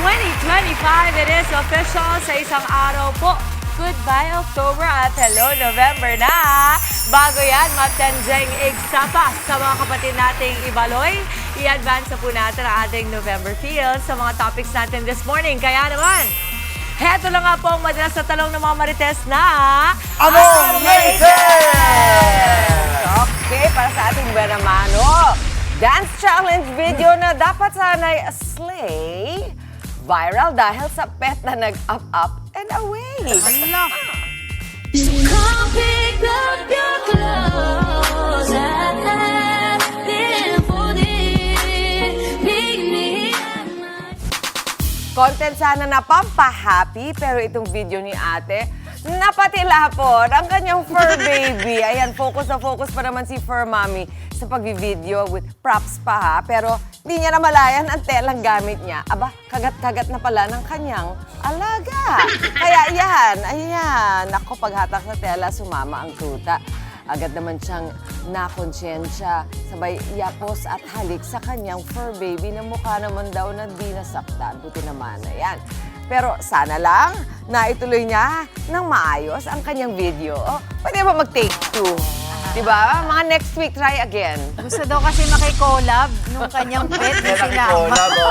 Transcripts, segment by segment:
2025, it is official sa isang araw po. Goodbye October at hello November na! Bago yan, matanjeng igsapa sa mga kapatid nating Ibaloy. I-advance na po natin ang ating November feels sa mga topics natin this morning. Kaya naman, heto lang nga po ang madalas na talong ng mga Marites na... Among Marites! Okay, para sa ating Buenamano, dance challenge video na dapat sana'y slay, viral dahil sa pet na nag-up and away. Hala! Come pick up your clothes and have for this. Meet me at my... Content sana na pampahappy, pero itong video ni ate, napatilapon ang kanyang fur baby. Ayan, focus na focus pa naman si fur mommy sa pag-video with props pa ha. Pero di niya namalayan ang telang gamit niya. Aba, kagat-kagat na pala ng kanyang alaga. Kaya yan, ayan. Ako, paghatak sa tela, sumama ang tuta. Agad naman siyang nakonsyensya, sabay yapos at halik sa kanyang fur baby na mukha naman daw na di nasaktan. Buti naman, ayan. Pero sana lang, naituloy niya ng maayos ang kanyang video. O, pwede ba mag-take two? Diba? Mga next week, try again. Gusto daw kasi makikolab nung kanyang pet na Yan ang sinama. ikola mo.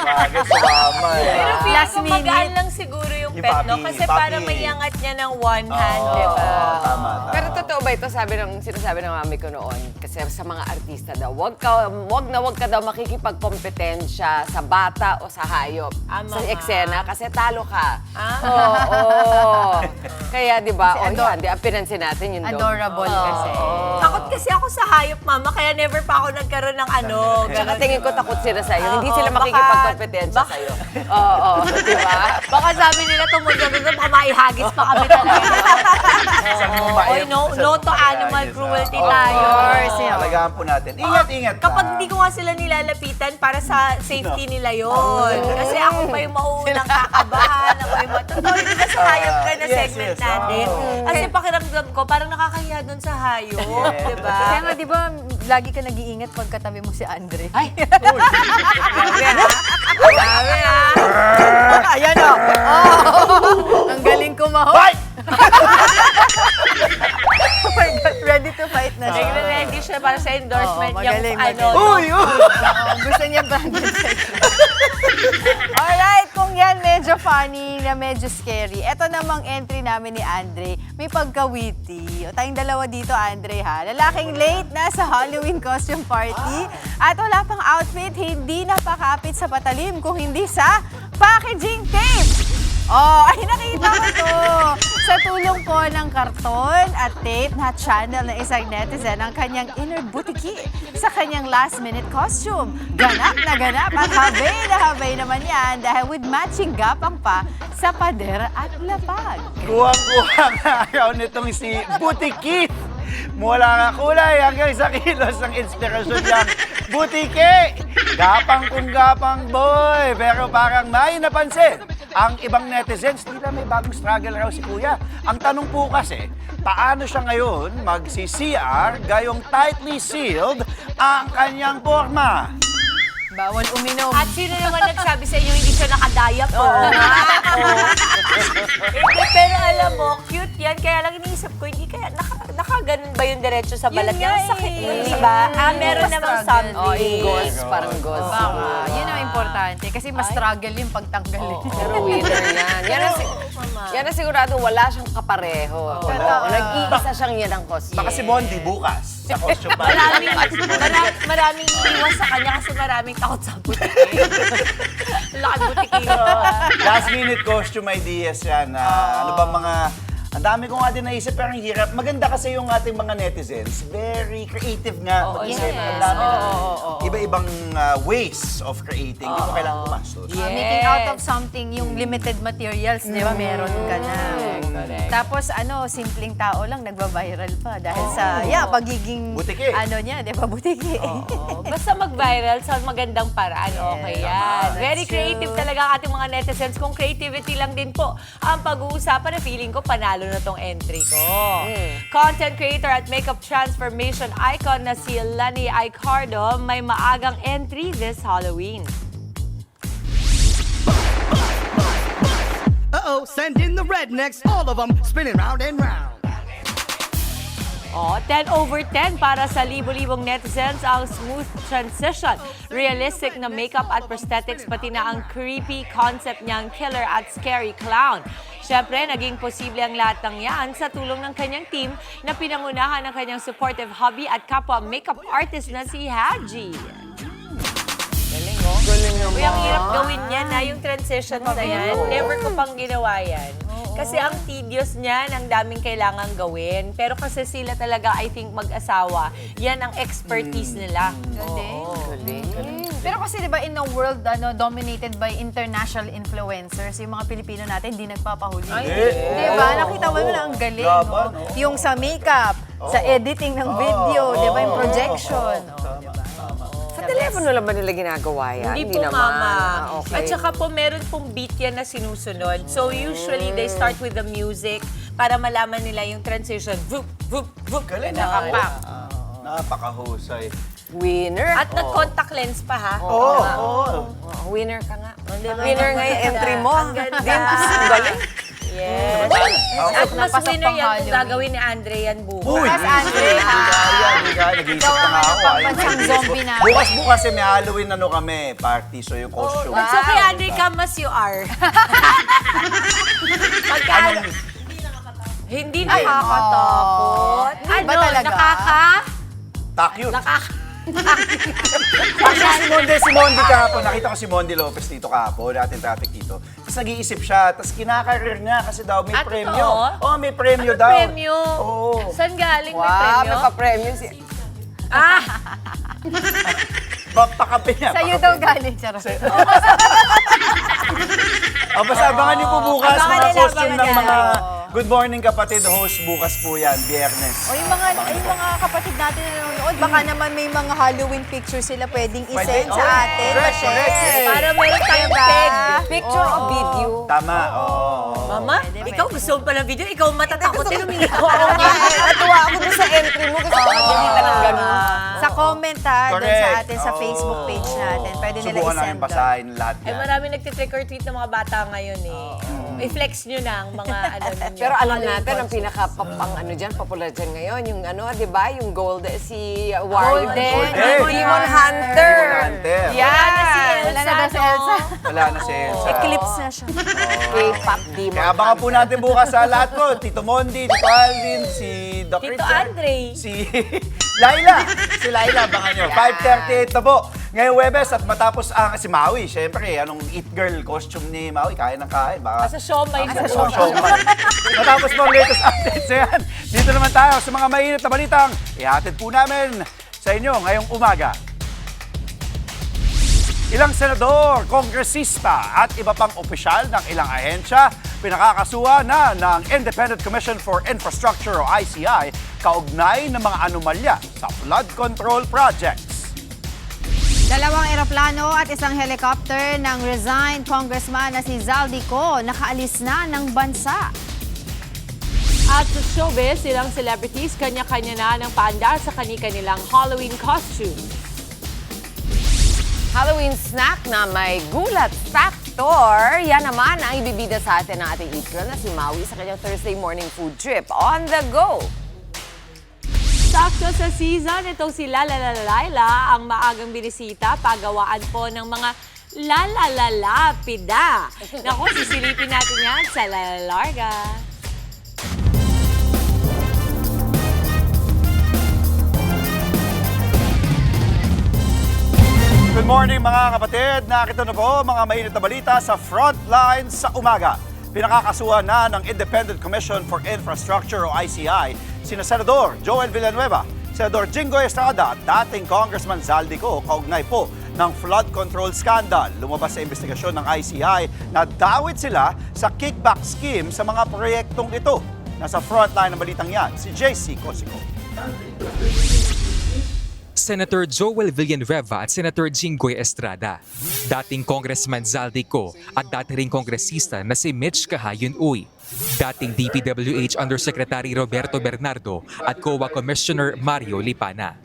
Bakit sumama eh. Pero feeling Last ko minute. magaan lang siguro yung Yung pet, no? puppy, Kasi puppy. parang maiangat niya ng one hand, Oo, di ba? Tama. Pero totoo ba ito? Sinasabi ng mami ko noon, kasi sa mga artista daw, wag ka daw makikipagkompetensya sa bata o sa hayop. Sa Mama. eksena, kasi talo ka. Ah. Oo. Kaya di ba, Kasi yan, di pinansin natin yung dog. Adorable kasi. Takot kasi ako sa hayop, mama, kaya never pa ako nagkaroon ng ano. Tsaka ganun. tingin ko takot sila sa'yo. Hindi Oo, sila baka- makikipagkompetensya baka- sa'yo. Oo, di ba? Baka sabi nila tumundo doon, baka maihagis pa kami talaga. Oy, no to animal cruelty tayo. Alagaan po natin. Ingat. Kapag hindi ko nga sila nilalapitan, para sa safety nila yon. Kasi ako pa yung mauunang kakabahan, ako yung totoo, di ba sa hayop ka na Yes, segment yes. natin? Oo. Kasi pakiramdam ko, parang nakakahiya doon sa hayop, Yes. di ba? Kaya nga, di ba, lagi ka nag-iingat pagkatabi mo si Andre? Ay! Grabe ha! Ayan o! Oh, ang galing kumahon! Hoy! Oh my God, ready to fight na siya. Nagre-ready siya para sa endorsement Oo, niyang magaling, ano. Uy! Oo, gusto niya branded sex. Alright, kung yan medyo funny na medyo scary, eto namang entry namin ni Andre, may pagka-witty. O tayong dalawa dito, Andre ha. Lalaking late na sa Halloween costume party at wala pang outfit, hindi napakapit sa patalim kung hindi sa packaging tape. Oh, ay nakita ko to. Sa tulong po ng karton at tape na channel ng isang netizen ang kanyang inner butiki sa kanyang last-minute costume. Ganap na ganap at habay na habay naman yan dahil with matching gapang pa sa pader at lapag. Kuwang-kuwa nga ayaw nitong si Butiki. Mula nga kulay hanggang sa kilos ng inspirasyon niyang Butiki. Gapang kung gapang boy. Pero parang may napansin. Ang ibang netizens, nila may bagong struggle raw si Kuya. Ang tanong po kasi, paano siya ngayon magsi-CR gayong tightly sealed ang kanyang forma? Bawal uminom. At sino naman nagsabi sa inyo hindi siya nakadayap? Oo nga. Hindi, pero alam mo, cute yan. Kaya lang iniisip ko, hindi kaya, nakaganon ba yung diretso sa balat niya? Ang sakit nun, di ba? Meron namang something. Oh, ingos, parang gos. Baka, yun ang importante kasi mas struggle yung pagtanggalin. Pero winner yan. Yan ang sigurado wala siyang kapareho. Wala. Nag-iisa siyang yan ang costume. Baka si Bondi bukas sa costume pa. Maraming iwas sa kanya kasi maraming takot sa butiki. Laki butiki. Last minute costume ideas yan. Ano ba mga... Ang dami ko nga din naisip, pero ang hirap. Maganda kasi yung ating mga netizens. Very creative nga mag-isip. Ang dami na iba-ibang ways of creating. Hindi mo kailangan gumastos. Making out of something, yung limited materials, di ba, meron ka na. Tapos, simpleng tao lang, nagba-viral pa. Dahil sa, pagiging, Butiki. niya, di ba, butiki. Basta mag-viral sa magandang paraan, okay yan. Very creative talaga ang ating mga netizens. Kung creativity lang din po ang pag-uusapan na feeling ko, panalo na tong entry ko. Content creator at makeup transformation icon na si Lani Aicardo may maagang entry this Halloween. Uh-oh, send in the rednecks, all of them spinning round and round. 10/10 para sa libo-libong netizens ang smooth transition. Realistic na makeup at prosthetics, pati na ang creepy concept niyang killer at scary clown. Siyempre, naging posible ang lahat ng yan sa tulong ng kanyang team na pinangunahan ng kanyang supportive hubby at kapwa makeup artist na si Haji. Galing naman. Uy, ang hirap gawin yan na yung transition na yan. Never ko pang ginawa yan. Kasi ang tedious niyan, ang daming kailangan gawin. Pero kasi sila talaga, I think, mag-asawa, yan ang expertise nila. Galing. Pero kasi 'di ba in a world dominated by international influencers, yung mga Pilipino natin hindi nagpapahuli. Di ba? Nakita mo na ang galing, Laban, no? Yung sa makeup, sa editing ng video, di ba? Yung projection. Sa telepono lang ba nila ginagawa yan? Hindi po, naman. Mama. Okay. At saka po, meron pong beat yan na sinusunod. So, usually, they start with the music para malaman nila yung transition. Vup, vup, vup. Galing. Nakapak. Napakahusay. Winner. At nag-contact lens pa, ha? Oh, winner ka nga. Winner nga yung entry mo. Ang ganda. Ang galing. Yes. At mas Napasok winner pang yan kung Halloween. gagawin ni Andre yan bukas. Uy! Yes, Andre, ha? Hindi kaya. Nag-iisip pa nga ako. Pagbansang zombie na. Bukas eh, may Halloween kami. Party, so yung costume. It's okay, Andre, come as you are. Pagka, hindi nakakatakot. Hindi ba talaga? Takyut. Actually, si Mondi kahapon, nakita ko si Mondi Lopez dito kahapon, natin traffic dito. Tapos nag-iisip siya, tapos kinakarir niya kasi daw may Ah, premyo. totoo? Oo, may premyo daw. Premyo. Oo. Saan galing may Wow, premyo? may pa-premium si... Ah! Pakape niya. Sa'yo pakape. daw galing, charot. Basta abangan niyo po bukas Abangan mga nila, costume abangan ng nila. mga Good Morning Kapatid host bukas po yan, Biyernes. O yung mga kapatid natin na nanonood, baka naman may mga Halloween pictures sila pwedeng isend Pwede. sa atin. Correct, correct. Share. Para meron tayong Diba? peg. Picture o video. Tama, oo. Mama, ikaw gusto mo palang video, ikaw matatakot din humingi ko. Natuwa ako doon sa entry mo. Gusto ko makikita ng gano'n. Sa comment ha, doon sa Correct. atin sa Facebook page natin. Pwede nila Subukan namin isend doon. basahin lahat Ay, yan. marami nagtitrick or treat ng mga bata ngayon eh. I-flex nyo na ang mga ano ninyo. Pero alam natin, ang pinaka-pang ano dyan, popular dyan ngayon, yung ano, di ba, yung gold, si Wario. Golden. Demon Hunter. Demon Hunter. Yan. Wala na daw si Elsa. Wala na si Elsa. Eclipse na siya. K-pop Demon Kaya abangan po natin bukas sa lahat po. Tito Mondi, Tito Alvin, si Doc Tito Richard, Andre. si Laila. Si Laila, abangan nyo. 5:38 na po. Ngayong Webes at matapos ang si Maui. Siyempre, anong It Girl costume ni Maui? Kain ng kain. Baka Sa siomay. Oo, showman. Matapos po ang latest updates na yan. Dito naman tayo sa mga mainit na balitang ihatid po namin sa inyo ngayong umaga. Ilang senador, kongresista at iba pang opisyal ng ilang ahensya pinakakasuhan na ng Independent Commission for Infrastructure o ICI kaugnay ng mga anomalya sa flood control projects. Dalawang eroplano at isang helicopter ng resigned congressman na si Zaldico nakaalis na ng bansa. At sa showbiz, silang celebrities, kanya-kanya na ng paandar sa kani-kanilang Halloween costume. Halloween snack na may gulat factor. Yan naman ang ibibida sa atin ng ating Eat Girl na si Maui sa kanyang Thursday morning food trip. On the go! Sakto sa season, itong si Laila ang maagang binisita, pagawaan po ng mga lalalalapida. Naku, sisilipin natin yan sa Lalalarga. Good morning mga kapatid. Nakita na po mga mainit na balita sa Frontline sa umaga. Pinakakasuhan na ng Independent Commission for Infrastructure o ICI sina Senador Joel Villanueva, Senador Jinggoy Estrada at dating Congressman Zaldico kaugnay po ng flood control scandal. Lumabas sa investigasyon ng ICI na dawit sila sa kickback scheme sa mga proyektong ito. Nasa frontline ng balitang yan, si JC Cosico. Senator Joel Villanueva at Senator Jinggoy Estrada, dating Congressman Zaldico at dati ring kongresista na si Mitch Kahayon Uy. dating DPWH Undersecretary Roberto Bernardo at COA Commissioner Mario Lipana.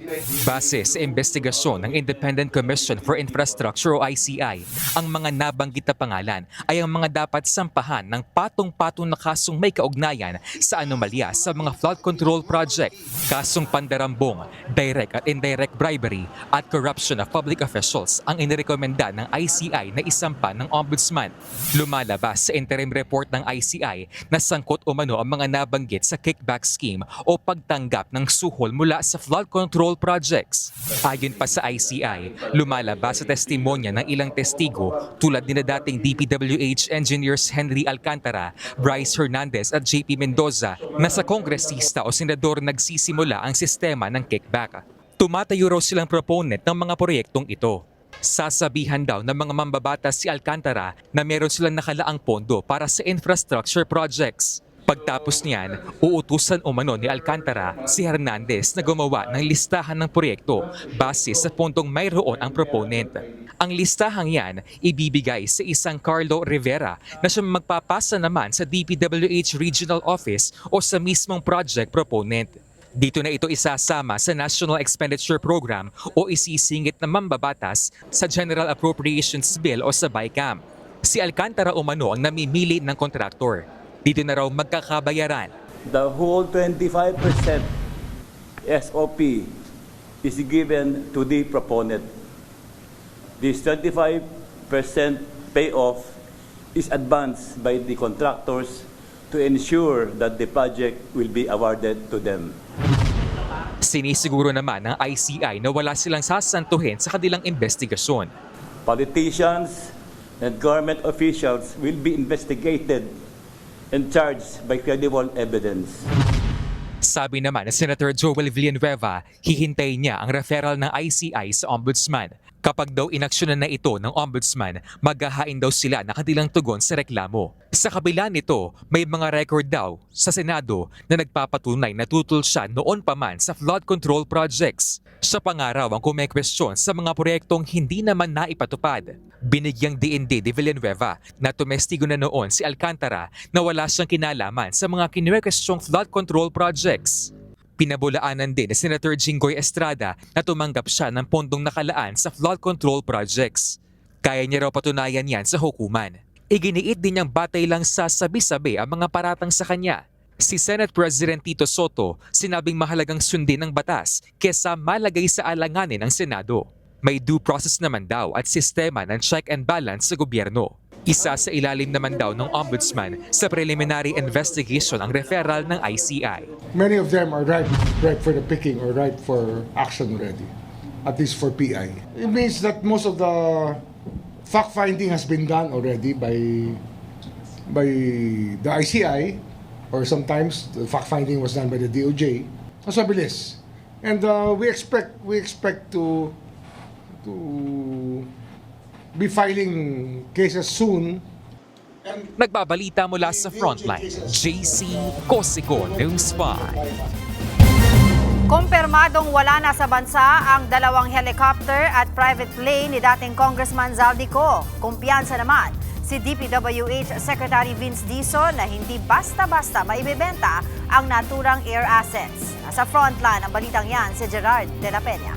Base sa investigasyon ng Independent Commission for Infrastructure o ICI, ang mga nabanggit na pangalan ay ang mga dapat sampahan ng patong-patong na kasong may kaugnayan sa anomalya sa mga flood control project, kasong pandarambong, direct at indirect bribery at corruption of public officials ang inirekomenda ng ICI na isampa ng Ombudsman. Lumalabas sa interim report ng ICI na sangkot umano ang mga nabanggit sa kickback scheme o pagtanggap ng suhol mula sa flood control projects. Ayon pa sa ICI, lumalabas sa testimonya ng ilang testigo tulad ni na dating DPWH engineers Henry Alcantara, Bryce Hernandez at JP Mendoza na sa kongresista o senador nagsisimula ang sistema ng kickback. Tumatayo raw silang proponent ng mga proyektong ito. Sasabihan daw ng mga mambabatas si Alcantara na meron silang nakalaang pondo para sa infrastructure projects. Pagtapos niyan, uutusan umano ni Alcantara si Hernandez na gumawa ng listahan ng proyekto base sa pondong mayroon ang proponent. Ang listahang yan ibibigay sa isang Carlo Rivera na siya magpapasa naman sa DPWH Regional Office o sa mismong project proponent. Dito na ito isasama sa National Expenditure Program o isisingit na mambabatas sa General Appropriations Bill o sa BICAM. Si Alcantara umano ang namimili ng kontraktor. Dito na raw magkakabayaran. The whole 25% SOP is given to the proponent. This 25% payoff is advanced by the contractors to ensure that the project will be awarded to them. Sinisiguro naman ng ICI na wala silang sasantuhin sa kanilang investigasyon. Politicians and government officials will be investigated and charged by credible evidence. Sabi naman ni Senator Joel Villanueva, hihintayin niya ang referral ng ICI sa Ombudsman. Kapag daw inaksyonan na ito ng Ombudsman, maghahain daw sila ng kanilang tugon sa reklamo. Sa kabila nito, may mga record daw sa Senado na nagpapatunay na tutol siya noon pa man sa flood control projects. Siya pa nga raw ang kumekwestiyon sa mga proyektong hindi naman naipatupad. Binigyang diin ni Villanueva na tumestigo na noon si Alcantara na wala siyang kinalaman sa mga kinuwekwestiyong flood control projects. Pinabulaanan din ni Senator Jinggoy Estrada na tumanggap siya ng pondong nakalaan sa flood control projects. Kaya niya raw patunayan yan sa hukuman. Iginiit din niyang batay lang sa sabi-sabi ang mga paratang sa kanya. Si Senate President Tito Soto sinabing mahalagang sundin ang batas kesa malagay sa alanganin ng Senado. May due process naman daw at sistema ng check and balance sa gobyerno. Isa sa ilalim naman daw ng Ombudsman sa preliminary investigation ang referral ng ICI. Many of them are ripe for the picking or ripe for action already, at least for PI. It means that most of the fact-finding has been done already by the ICI, or sometimes the fact-finding was done by the DOJ. Mas mabilis. And we expect to be filing cases soon. Nagbabalita mula sa Frontline, JC Cosico News 5. Kumpirmadong wala na sa bansa ang dalawang helicopter at private plane ni dating Congressman Zaldico. Kumpiyansa naman si DPWH Secretary Vince Dizon na hindi basta-basta maibebenta ang naturang air assets. Nasa Frontline ang balitang yan si Gerard de la Peña.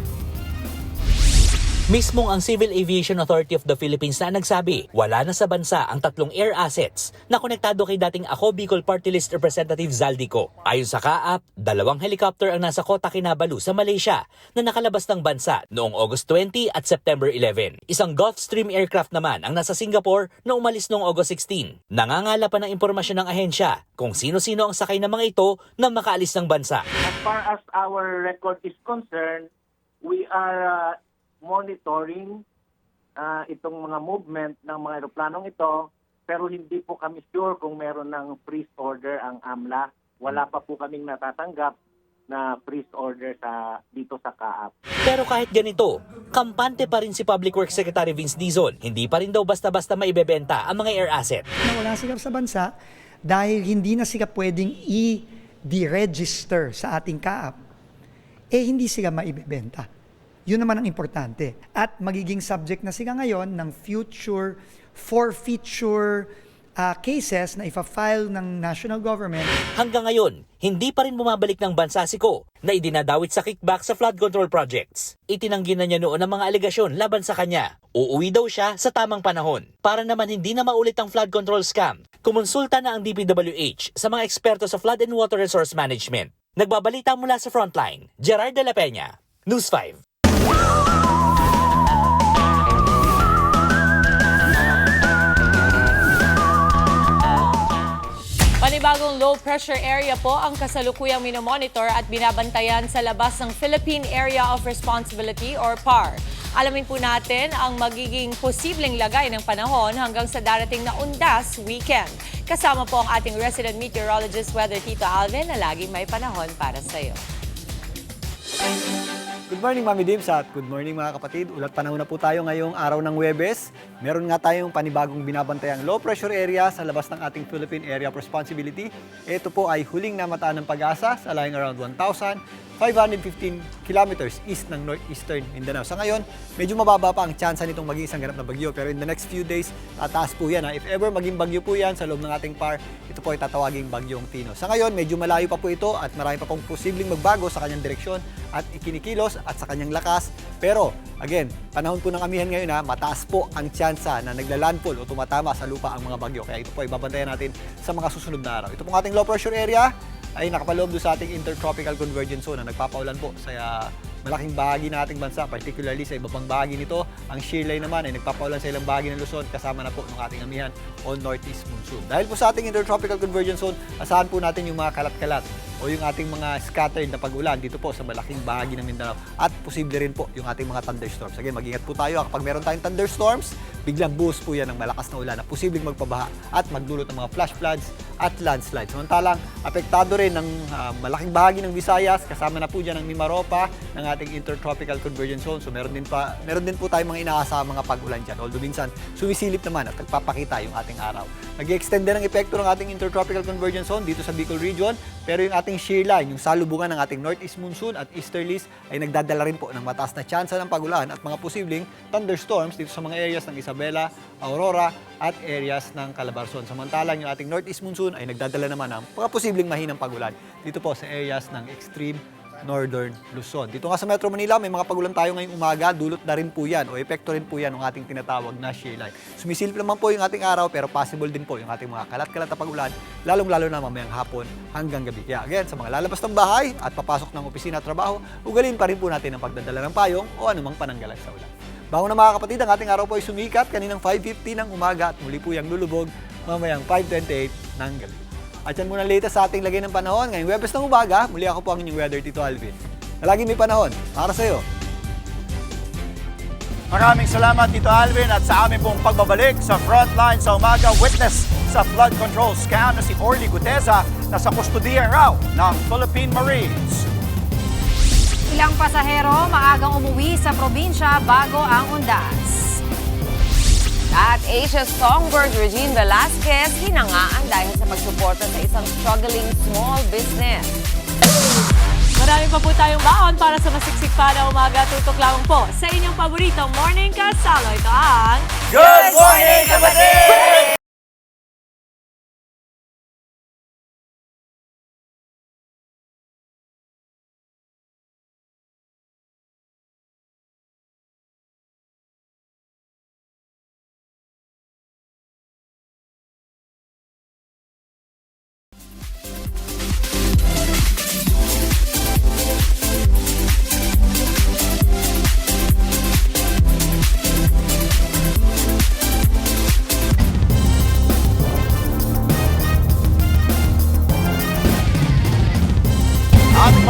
Mismong ang Civil Aviation Authority of the Philippines na nagsabi, wala na sa bansa ang tatlong air assets na konektado kay dating Ako Bicol Party List Representative Zaldico. Ayon sa CAAP, dalawang helicopter ang nasa Kota Kinabalu sa Malaysia na nakalabas ng bansa noong August 20 at September 11. Isang Gulfstream aircraft naman ang nasa Singapore na umalis noong August 16. Nangangala pa ng impormasyon ng ahensya kung sino-sino ang sakay ng mga ito na makaalis ng bansa. As far as our record is concerned, we are monitoring itong mga movement ng mga eroplanong ito, pero hindi po kami sure kung meron ng freeze order ang AMLA. Wala pa po kaming natatanggap na freeze order dito sa CAAP. Pero kahit ganito, kampante pa rin si Public Works Secretary Vince Dizon. Hindi pa rin daw basta-basta maibebenta ang mga air asset. Wala sila sa bansa dahil hindi na sila pwedeng i-deregister sa ating CAAP, hindi sila maibebenta. Yun naman ang importante. At magiging subject na sila ngayon ng future forfeiture cases na ifa-file ng national government. Hanggang ngayon, hindi pa rin bumabalik ng bansa si Ko na idinadawit sa kickback sa flood control projects. Itinanggi na niya noon ang mga alegasyon laban sa kanya. Uuwi daw siya sa tamang panahon. Para naman hindi na maulit ang flood control scam, kumonsulta na ang DPWH sa mga eksperto sa flood and water resource management. Nagbabalita mula sa Frontline, Gerard de la Peña, News 5. Panibagong low pressure area po ang kasalukuyang minomonitor at binabantayan sa labas ng Philippine Area of Responsibility or PAR. Alamin po natin ang magiging posibleng lagay ng panahon hanggang sa darating na undas weekend. Kasama po ang ating resident meteorologist, Weather Tito Alvin, na laging may panahon para sa iyo. Good morning, Mami Dims, at good morning mga kapatid. Ulat panahon na po tayo ngayong araw ng Huwebes. Meron nga tayong panibagong binabantayang low pressure area sa labas ng ating Philippine Area of Responsibility. Ito po ay huling namataan ng Pag-asa sa lying around 1,515 kilometers east ng northeastern Mindanao. Sa ngayon, medyo mababa pa ang tsansa nitong maging isang ganap na bagyo, pero in the next few days, tataas po yan. If ever maging bagyo po yan sa loob ng ating PAR, ito po ay tatawaging Bagyong Tino. Sa ngayon, medyo malayo pa po ito at marami pa pong posibleng magbago sa kanyang direksyon at ikinikilos at sa kanyang lakas. Pero, again, panahon po ng amihan ngayon mataas po ang tsansa na naglalandfall o tumatama sa lupa ang mga bagyo. Kaya ito po ay babantayan natin sa mga susunod na araw. Ito pong ating low pressure area ay nakapaloob doon sa ating intertropical convergence zone na nagpapaulan po sa malaking bahagi ng ating bansa, particularly sa ibang bahagi nito. Ang shear line naman ay nagpapaulan sa ilang bahagi ng Luzon kasama na po ng ating amihan o northeast monsoon. Dahil po sa ating intertropical convergence zone, asahan po natin yung mga kalat-kalat o yung ating mga scattered na pag-ulan dito po sa malaking bahagi ng Mindanao at posible rin po yung ating mga thunderstorms. Again, mag-ingat po tayo kapag meron tayong thunderstorms, biglang boost po yan ng malakas na ulan na posibleng magpabaha at magdulot ng mga flash floods at landslides. Samantalang, apektado rin ng malaking bahagi ng Visayas, kasama na po dyan ang Mimaropa ng ating intertropical convergence zone. So meron din po tayong mga inaasahang mga pag-ulan dyan. Although minsan, sumisilip naman at nagpapakita yung ating araw. Nag-extend din ang epekto ng ating intertropical convergence zone dito sa Bicol region, pero yung ating shear line, yung salubungan ng ating northeast monsoon at easterlies ay nagdadala rin po ng mataas na tsansa ng pag-ulan at mga posibleng thunderstorms dito sa mga areas ng Isabela, Aurora at areas ng Calabarzon. Samantalang yung ating northeast monsoon ay nagdadala naman ng mga posibleng mahinang pag-ulan dito po sa areas ng extreme northern Luzon. Dito nga sa Metro Manila, may mga pag-ulan tayo ngayong umaga, dulot na rin po yan o epekto rin po yan ng ating tinatawag na shear line. Sumisilip naman po yung ating araw pero possible din po yung ating mga kalat-kalat na pag-ulan, lalong-lalo na mamayang hapon hanggang gabi. Kaya again, sa mga lalabas ng bahay at papasok ng opisina at trabaho, ugalin pa rin po natin ang pagdadala ng payong o anumang pananggalan sa ulan. Bago na mga kapatid, ang ating araw po ay sumikat kaninang 5:50 ng umaga at muli po yung lulubog mamayang 5:28 ng gabi. At yan muna latest sa ating lagay ng panahon. Ngayong Huwebes ng umaga, muli ako po ang inyong weather, Tito Alvin. Lagi may panahon para sa iyo. Maraming salamat, Tito Alvin, at sa aming pong pagbabalik sa Frontline sa umaga, witness sa flood control scam na si Orly Guteza na sa kustodiya raw ng Philippine Marines. Ilang pasahero maagang umuwi sa probinsya bago ang undas. At Asia's songbird Regine Velasquez hinangaan dahil sa pagsuporta sa isang struggling small business. Marami pa po tayong baon para sa masiksik pa na umaga. Tutok lamang po sa inyong paboritong morning kasalo. Ito ang Good morning, kapatid!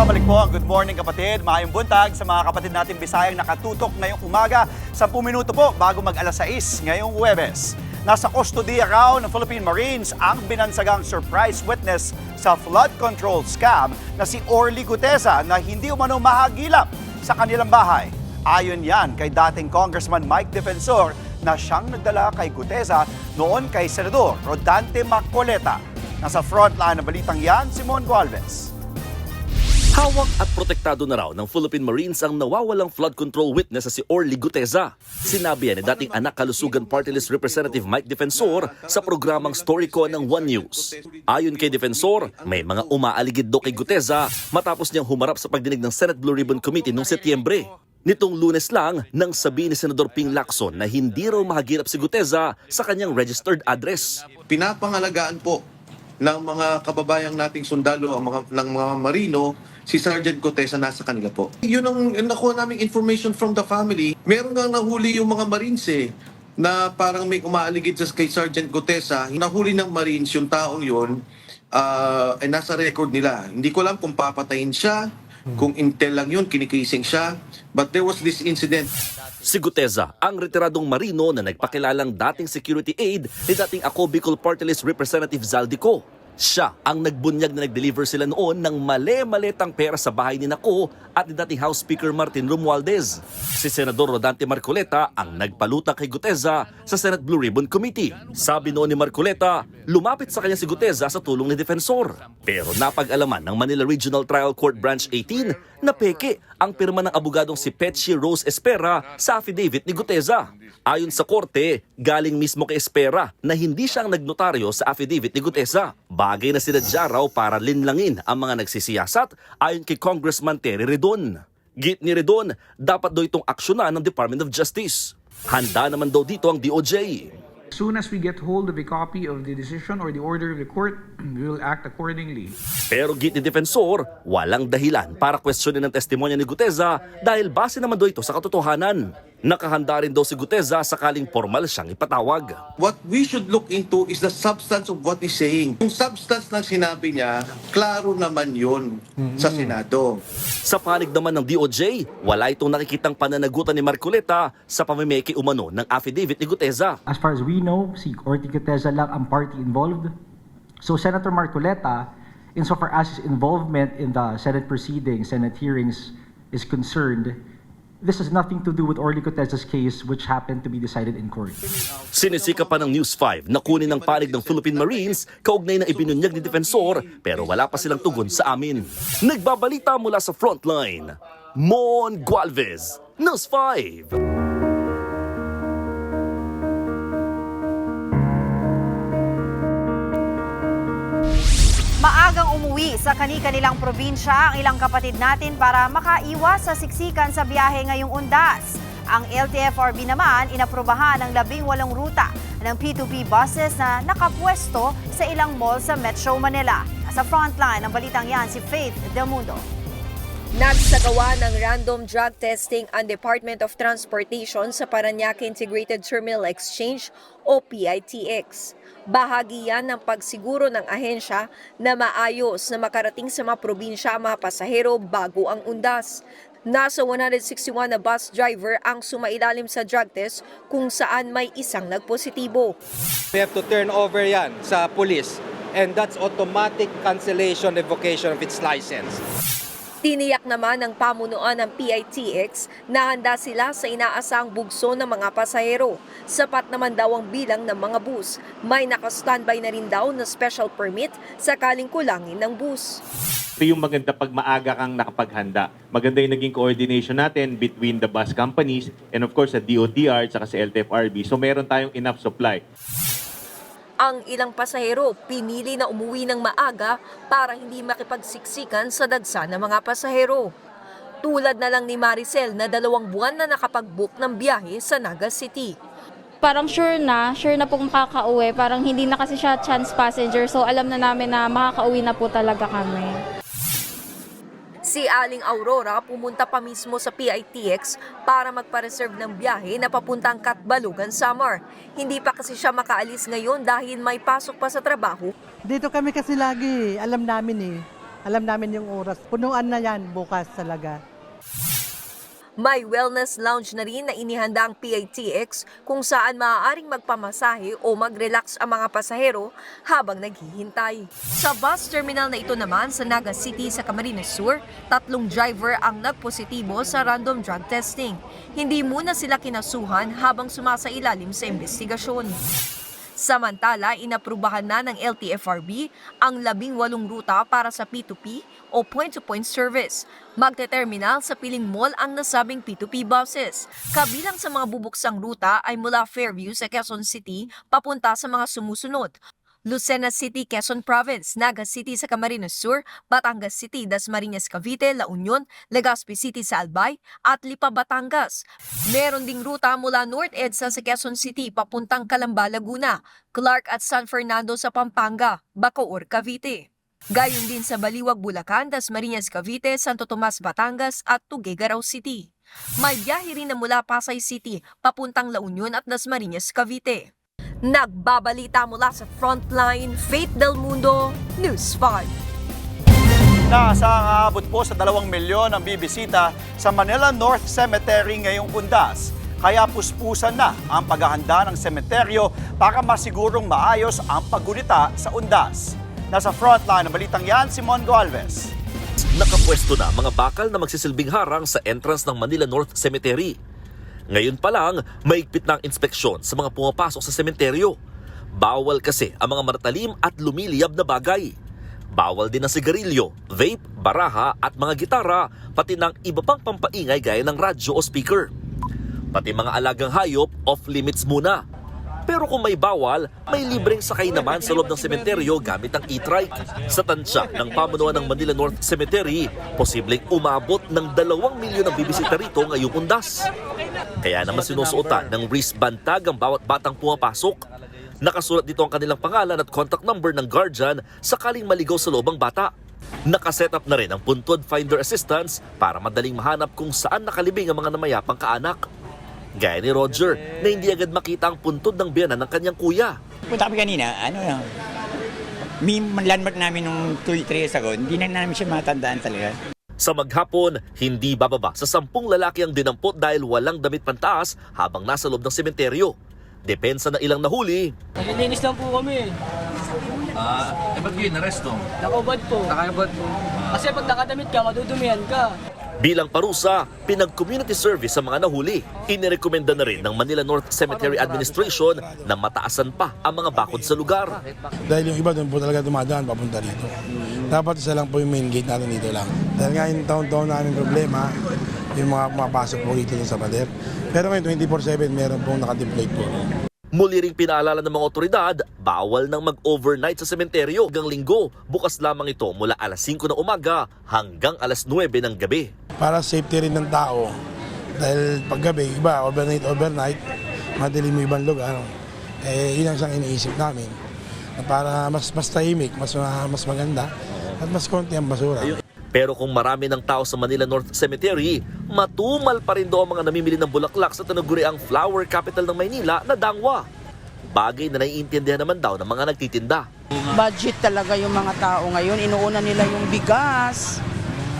Pabalik po ang Good Morning Kapatid. Maayong buntag sa mga kapatid natin Bisayang nakatutok ngayong umaga. 10 minuto po bago mag alas 6 ngayong Huwebes. Nasa kustodiya raw ng Philippine Marines ang binansagang surprise witness sa flood control scam na si Orly Guteza na hindi umano mahagilap sa kanilang bahay. Ayon yan kay dating Congressman Mike Defensor na siyang nagdala kay Guteza noon kay Senador Rodante Marcoleta. Nasa frontline ng balitang yan, Simon Gualvez. Hawak at protektado na raw ng Philippine Marines ang nawawalang flood control witness na si Orly Guteza. Sinabi yan ni dating anak kalusugan Party List Representative Mike Defensor sa programang Storyco ng One News. Ayon kay Defensor, may mga umaaligid daw kay Guteza matapos niyang humarap sa pagdinig ng Senate Blue Ribbon Committee noong Setyembre. Nitong Lunes lang nang sabihin ni Senador Ping Lacson na hindi raw mahagilap si Guteza sa kanyang registered address. Pinapangalagaan po ng mga kababayang nating sundalo ng mga marino, si Sergeant Guteza nasa kanila po. Yun ang nakuha naming information from the family. Meron nga nahuli yung mga Marines na parang may umaaligid kay Sergeant Guteza. Nahuli ng Marines yung taong yun ay nasa record nila. Hindi ko alam kung papatayin siya, kung intel lang yun, kinikising siya. But there was this incident. Si Guteza, ang retiradong marino na nagpakilalang dating security aide ni dating Ako Bicol Party List Representative Zaldico. Siya ang nagbunyag na nag-deliver sila noon ng mali-malitang pera sa bahay ni Nako at ni dating House Speaker Martin Romualdez. Si Senador Rodante Marcoleta ang nagpaluta kay Guteza sa Senate Blue Ribbon Committee. Sabi noon ni Marcoleta, lumapit sa kanya si Guteza sa tulong ni Defensor. Pero napag-alaman ng Manila Regional Trial Court Branch 18 na peke ang pirma ng abogadong si Petchy Rose Espera sa affidavit ni Guteza. Ayon sa korte, galing mismo kay Espera na hindi siyang nagnotaryo sa affidavit ni Guteza. Bagay na sinadya raw para linlangin ang mga nagsisiyasat ayon kay Congressman Terry Redon. Git ni Redon, dapat daw itong aksyonan ng Department of Justice. Handa naman daw dito ang DOJ. As soon as we get hold of a copy of the decision or the order of the court, we will act accordingly. Pero git ni Defensor, walang dahilan para questionin ang testimonya ni Guteza dahil base naman daw ito sa katotohanan. Nakahanda rin daw si Guteza sakaling formal siyang ipatawag. What we should look into is the substance of what he's saying. Yung substance ng sinabi niya, klaro naman yun sa Senado. Sa panig naman ng DOJ, wala itong nakikitang pananagutan ni Marcoleta sa pamimiki umano ng affidavit ni Guteza. As far as we know, si Orly Guteza lang ang party involved. So Senator Marcoleta, insofar as his involvement in the Senate proceedings, Senate hearings is concerned, this has nothing to do with Orly Guteza's case which happened to be decided in court. Sinisika pa ng News 5 na kunin ang panig ng Philippine Marines kaugnay na ibinunyag ni Defensor pero wala pa silang tugon sa amin. Nagbabalita mula sa frontline, Mon Gualvez, News 5. Maagang umuwi sa kani-kanilang probinsya ang ilang kapatid natin para makaiwas sa siksikan sa biyahe ngayong undas. Ang LTFRB naman inaprubahan ang 18 ruta ng P2P buses na nakapwesto sa ilang mall sa Metro Manila. Sa frontline ng balitang yan si Faith Del Mundo. Nagsagawa ng random drug testing ang Department of Transportation sa Parañaque Integrated Terminal Exchange o PITX. Bahagi yan ng pagsiguro ng ahensya na maayos na makarating sa mga probinsya ang mga pasahero bago ang undas. Nasa 161 na bus driver ang sumailalim sa drug test kung saan may isang nagpositibo. We have to turn over yan sa police and that's automatic cancellation, revocation of its license. Tiniyak naman ng pamunuan ng PITX na handa sila sa inaasang bugso ng mga pasahero. Sapat naman daw ang bilang ng mga bus. May nakastandby na rin daw na special permit sakaling kulangin ng bus. Ito yung maganda pag maaga kang nakapaghanda. Maganda yung naging coordination natin between the bus companies and of course sa DOTR at sa LTFRB. So meron tayong enough supply. Ang ilang pasahero pinili na umuwi ng maaga para hindi makipagsiksikan sa dagsa ng mga pasahero. Tulad na lang ni Maricel na 2 buwan na nakapag-book ng biyahe sa Naga City. Parang sure na pong makakauwi. Parang hindi na kasi siya chance passenger. So alam na namin na makakauwi na po talaga kami. Si Aling Aurora pumunta pa mismo sa PITX para magpa-reserve ng biyahe na papuntang Katbalogan, Samar. Hindi pa kasi siya makaalis ngayon dahil may pasok pa sa trabaho. Dito kami kasi lagi, alam namin Alam namin yung oras. Punuan na yan bukas talaga. May wellness lounge na rin na inihanda ang PITX kung saan maaaring magpamasahe o mag-relax ang mga pasahero habang naghihintay. Sa bus terminal na ito naman sa Naga City sa Camarines Sur, 3 driver ang nagpositibo sa random drug testing. Hindi muna sila kinasuhan habang sumasailalim sa investigasyon. Samantala, inaprubahan na ng LTFRB ang 18 ruta para sa P2P o point-to-point service. Magte-terminal sa piling mall ang nasabing P2P buses. Kabilang sa mga bubuksang ruta ay mula Fairview sa Quezon City papunta sa mga sumusunod: Lucena City, Quezon Province; Naga City sa Camarines Sur; Batangas City, Dasmariñas, Cavite; La Union, Legazpi City sa Albay, at Lipa, Batangas. Meron ding ruta mula North EDSA sa Quezon City papuntang Calamba, Laguna; Clark at San Fernando sa Pampanga; Bacoor, Cavite. Gayon din sa Baliwag, Bulacan, Dasmariñas, Cavite, Santo Tomas, Batangas at Tuguegarao City. May biyahe rin na mula Pasay City papuntang La Union at Dasmariñas, Cavite. Nagbabalita mula sa Frontline, Faith Del Mundo, News 5. Naasaang aabot po sa 2 milyon ang bibisita sa Manila North Cemetery ngayong Undas. Kaya puspusan na ang paghahanda ng semeteryo para masigurong maayos ang paggunita sa Undas. Nasa Frontline ng balitang yan, si Mon Goalvez. Nakapwesto na mga bakal na magsisilbing harang sa entrance ng Manila North Cemetery. Ngayon pa lang, maigpit na ang inspeksyon sa mga pumapasok sa sementeryo. Bawal kasi ang mga maratalim at lumiliyab na bagay. Bawal din ang sigarilyo, vape, baraha at mga gitara, pati ng iba pang pampaingay gaya ng radyo o speaker. Pati mga alagang hayop, off-limits muna. Pero kung may bawal, may libreng sakay naman sa loob ng sementeryo gamit ang e-trike. Sa tansya ng pamunuan ng Manila North Cemetery, posibleng umabot ng 2 milyon ang bibisita rito ngayong Undas. Kaya naman sinusuotan ng wristband tag ang bawat batang pumapasok. Nakasulat dito ang kanilang pangalan at contact number ng guardian sakaling maligaw sa loob ang bata. Nakaset up na rin ang puntod finder assistance para madaling mahanap kung saan nakalibing ang mga namayapang kaanak. Gaya ni Roger na hindi agad makita ang puntod ng biyanan ng kanyang kuya. Punta kami kanina, may landmark namin nung 2-3 years ago, hindi na namin siya matandaan talaga. Sa maghapon, hindi bababa sa 10 lalaki ang dinampot dahil walang damit pantaas habang nasa loob ng sementeryo. Depensa na ilang nahuli. Naglilinis lang po kami. Ba't yun naresto? Nakabad po. Kasi pag nakadamit ka, madudumihan ka. Bilang parusa, pinag-community service sa mga nahuli. Inirekomenda na rin ng Manila North Cemetery Administration na mataasan pa ang mga bakod sa lugar. Dahil yung iba doon po talaga dumadaan papunta dito. Dapat isa lang po yung main gate natin dito lang. Dahil nga yung taon-taon namin problema, yung mga pumapasok po dito sa pader. Pero ngayon 24/7 meron pong nakatemplate po. Muli ring pinaalala ng mga otoridad, bawal nang mag-overnight sa sementeryo hanggang Linggo. Bukas lamang ito mula alas 5 ng umaga hanggang alas 9 ng gabi. Para safety rin ng tao. Dahil paggabi, iba, overnight, madilim mo ibang lugar. Yun ang isang iniisip namin. Para mas tahimik, mas maganda, at mas konti ang basura. Pero kung marami ng tao sa Manila North Cemetery, matumal pa rin daw ang mga namimili ng bulaklak sa tinaguriang flower capital ng Maynila na Dangwa. Bagay na naiintindihan naman daw ng mga nagtitinda. Budget talaga yung mga tao ngayon. Inuuna nila yung bigas.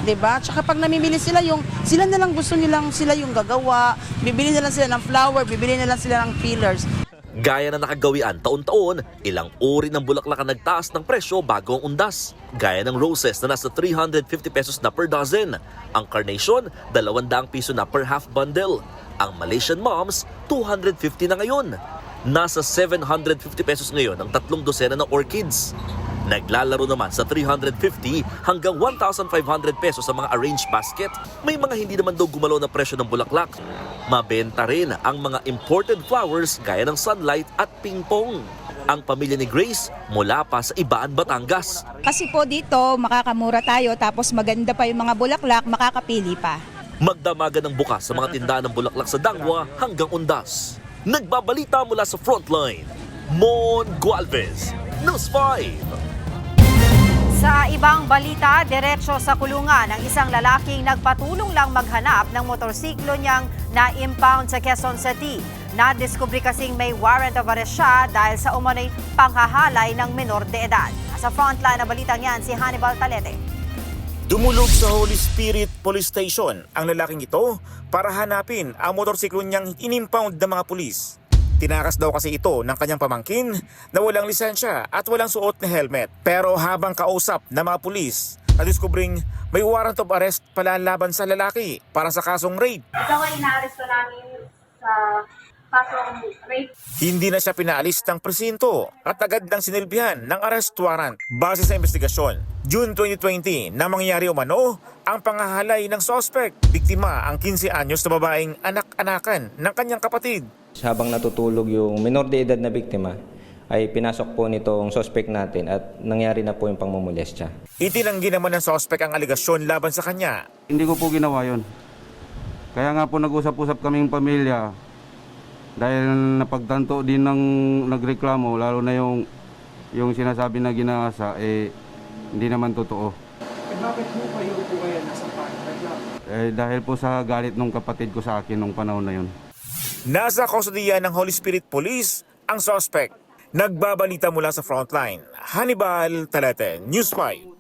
'Di ba? Tsaka pag namimili sila na lang gusto nilang sila yung gagawa. Bibili na lang sila ng flower, bibili na lang sila ng pillars. Gaya na nakagawian taon-taon, ilang uri ng bulaklak ang nagtaas ng presyo bago ang Undas. Gaya ng roses na nasa 350 pesos na per dozen. Ang carnation, 200 piso na per half bundle. Ang Malaysian moms, 250 na ngayon. Nasa 750 pesos ngayon ang 3 dosena ng orchids. Naglalaro naman sa 350 hanggang 1,500 pesos sa mga arranged basket. May mga hindi naman daw gumalaw na presyo ng bulaklak. Mabenta rin ang mga imported flowers gaya ng sunlight at pingpong. Ang pamilya ni Grace mula pa sa Ibaan, Batangas. Kasi po dito makakamura tayo tapos maganda pa yung mga bulaklak, makakapili pa. Magdamagan ng bukas sa mga tindahan ng bulaklak sa Dangwa hanggang Undas. Nagbabalita mula sa Frontline, Mon Goalvez, News 5. Sa ibang balita, diretso sa kulungan ang isang lalaking nagpatulong lang maghanap ng motorsiklo niyang na-impound sa Quezon City. Nadiskubre kasing may warrant of arrest siya dahil sa umano'y panghahalay ng menor de edad. Sa frontline na balitang yan, si Hannibal Talete. Dumulog sa Holy Spirit Police Station ang lalaking ito para hanapin ang motorsiklo niyang inimpound ng mga pulis. Tinakas daw kasi ito ng kanyang pamangkin na walang lisensya at walang suot na helmet. Pero habang kausap ng mga pulis, nadiskubring may warrant of arrest pala laban sa lalaki para sa kasong rape. Ito ay inaaresto namin sa kaso rape. Hindi na siya pinaalis ng presinto at agad nang sinilbihan ng arrest warrant. Base sa investigasyon, June 2020 na mangyari umano ang pangahalay ng suspect. Biktima ang 15 anyos na babaeng anak-anakan ng kanyang kapatid. Habang natutulog yung minor de edad na biktima, ay pinasok po nitong suspect natin at nangyari na po yung pangmumolestya. Itinanggi naman ng suspect ang aligasyon laban sa kanya. Hindi ko po ginawa yon. Kaya nga po nag-usap-usap kaming pamilya dahil napagtanto din ng nagreklamo, lalo na yung sinasabi na ginasa, hindi naman totoo. Bakit po kayo nasa pagreklamo? Dahil po sa galit ng kapatid ko sa akin nung panahon na yun. Nasa kustodiya ng Holy Spirit Police ang suspect. Nagbabalita mula sa frontline. Hannibal Talete, News 5.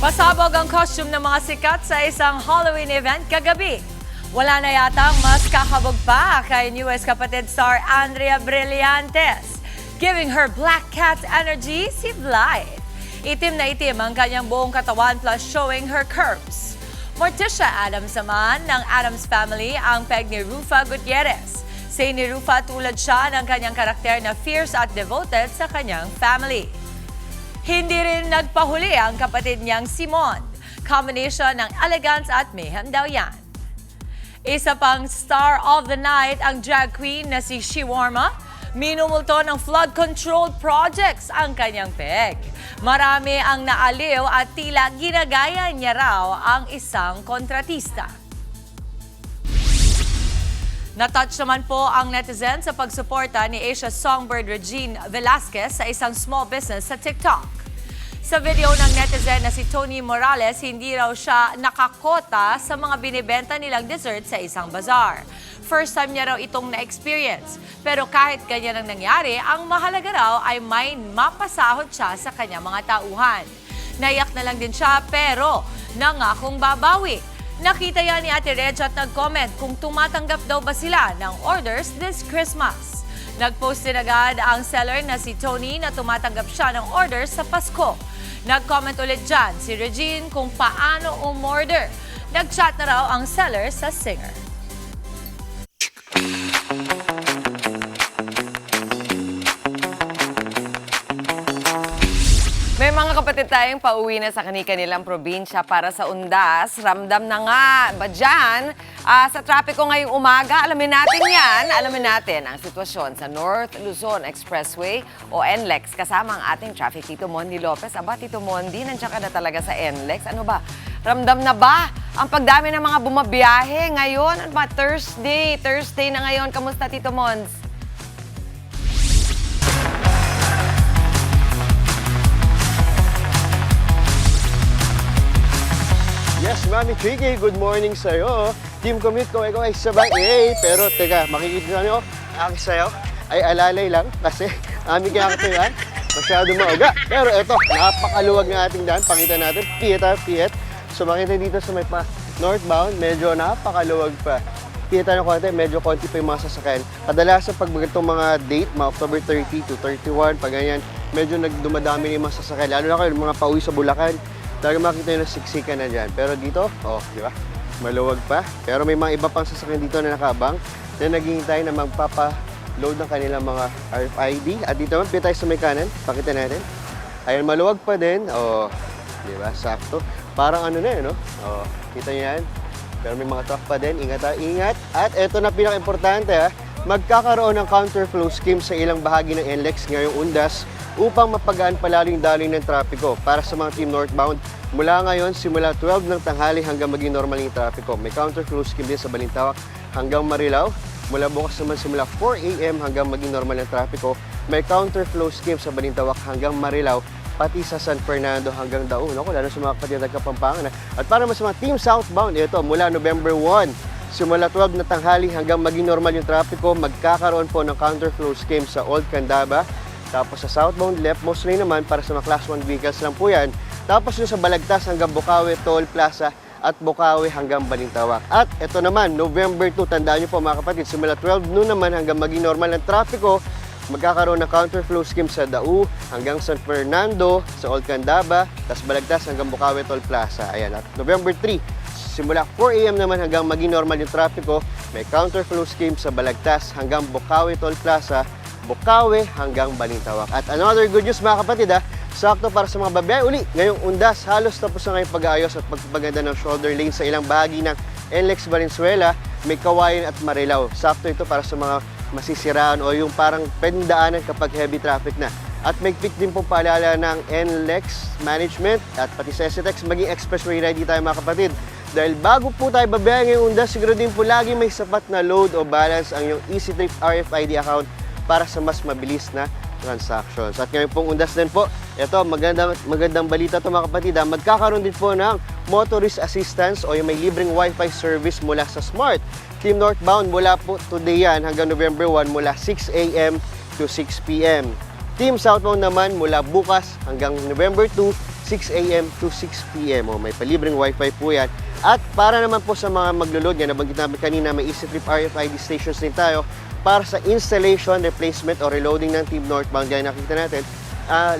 Pasabog ang costume ng mga sikat sa isang Halloween event kagabi. Wala na yatang mas kakabog pa kay newest kapatid star Andrea Brillantes. Giving her Black Cat energy si Blythe. Itim na itim ang kanyang buong katawan plus showing her curves. Morticia Adams naman ng Adams Family ang peg ni Rufa Gutierrez. Say ni Rufa tulad siya ng kanyang karakter na fierce at devoted sa kanyang family. Hindi rin nagpahuli ang kapatid niyang Simon. Combination ng elegance at mayhem daw yan. Isa pang star of the night ang drag queen na si Shawarma. Minumulto ng flood control projects ang kanyang peg. Marami ang naaliw at tila ginagaya niya raw ang isang kontratista. Natouch naman po ang netizen sa pagsuporta ni Asia songbird Regine Velasquez sa isang small business sa TikTok. Sa video ng netizen na si Tony Morales, hindi raw siya nakakota sa mga binibenta nilang dessert sa isang bazaar. First time niya raw itong na-experience. Pero kahit ganyan ang nangyari, ang mahalaga raw ay may mapasahod siya sa kanyang mga tauhan. Naiyak na lang din siya pero nangakong babawi. Nakita yan ni Ate Reg at nag-comment kung tumatanggap daw ba sila ng orders this Christmas. Nag-post din agad ang seller na si Tony na tumatanggap siya ng orders sa Pasko. Nag-comment ulit dyan si Regine kung paano umorder. Nag-chat na raw ang seller sa singer. May mga kapatid tayong pauwi na sa kanilang probinsya para sa undas. Ramdam na nga ba dyan? Sa trapiko ngayong umaga, alamin natin yan. Alamin natin ang sitwasyon sa North Luzon Expressway o NLEX kasama ang ating traffic Tito Mondi Lopez. Aba, Tito Mondi, nandiyan ka na talaga sa NLEX. Ano ba? Ramdam na ba ang pagdami ng mga bumabiyahe ngayon? Ano ba? Thursday na ngayon. Kamusta, Tito Mons? Yes, Mami Tricky, good morning sa'yo. Team commute ko, ikaw ay sabay. Pero teka, makikita nyo, ang sayo ay alalay lang kasi aming kinakatuyan. Masyado mauga. Pero eto, napakaluwag ng ating daan. Pakita natin, Piet. So makita dito sa may northbound, medyo napakaluwag pa. Kita nyo konti, medyo konti pa yung mga sasakyan. Kadalasan pag itong mga date, mga October 30 to 31, pag ganyan, medyo nagdumadami yung mga sasakyan. Lalo na kayo, mga pauwi sa Bulacan. Talaga makita nyo na siksikan na dyan. Pero dito, di ba? Maluwag pa. Pero may mga iba pang sasakyan dito na nakaabang na naghihintay na magpapa-load ng kanilang mga RFID. At dito naman, tayo sa may kanan. Pakita natin. Ayan, maluwag pa din. Di ba? Sakto. Parang ano na no? Kita nyo yan. Pero may mga truck pa din. Ingat. At eto na pinaka-importante magkakaroon ng counterflow scheme sa ilang bahagi ng NLEX ngayong undas upang mapagaan palalo yung daloy ng trapiko para sa mga team northbound. Mula ngayon, simula 12 ng tanghali hanggang maging normal yung trapiko. May counterflow scheme din sa Balintawak hanggang Marilao. Mula bukas naman simula 4 a.m. hanggang maging normal yung trapiko. May counterflow scheme sa Balintawak hanggang Marilao, pati sa San Fernando hanggang Daun. Lalo sa mga kapatid ng Kapampangan. At para mas mga team southbound, ito mula November 1, simula 12 na tanghali hanggang maging normal yung trapiko, magkakaroon po ng counterflow scheme sa Old Candaba. Tapos sa southbound left, mostly naman para sa mga class 1 vehicles lang po yan. Tapos yung sa Balagtas hanggang Bukawi, Toll Plaza at Bukawi hanggang Balintawak. At ito naman, November 2, tandaan nyo po mga kapatid, simula 12 noon naman hanggang maging normal ng trapiko, magkakaroon ng counterflow scheme sa Dau hanggang San Fernando, sa Old Candaba, tas Balagtas hanggang Bukawi Toll Plaza. Ayan, at November 3, simula 4 a.m. naman hanggang maging normal yung trapiko, may counterflow scheme sa Balagtas hanggang Bukawi Toll Plaza, Bukawi hanggang Balintawak. At another good news mga kapatid sakto para sa mga babae uli. Ngayong undas, halos tapos na ngayong pag-aayos at pagpapaganda ng shoulder lane sa ilang bahagi ng NLEX Valenzuela, may Kawayan at Marilao. Sakto ito para sa mga masisiraan o yung parang pwedeng daanan kapag heavy traffic na. At may pick din pong paalala ng NLEX Management at pati sa SCTEX, maging expressway ready tayo mga kapatid. Dahil bago po tayo babae ngayong undas, siguro din po lagi may sapat na load o balance ang iyong EasyTrip RFID account para sa mas mabilis na transactions. At ngayon pong undas din po, ito, magandang balita ito mga kapatid. Magkakaroon din po ng motorist assistance o yung may libreng Wi-Fi service mula sa Smart. Team Northbound mula po today yan hanggang November 1 mula 6 a.m. to 6 p.m. Team Southbound naman mula bukas hanggang November 2, 6 a.m. to 6 p.m. O may palibreng Wi-Fi po yan. At para naman po sa mga maglulod, yan nabanggit namin kanina, may EasyTrip RFID stations din tayo para sa installation, replacement o reloading ng Team Northbound. Yan nakita natin.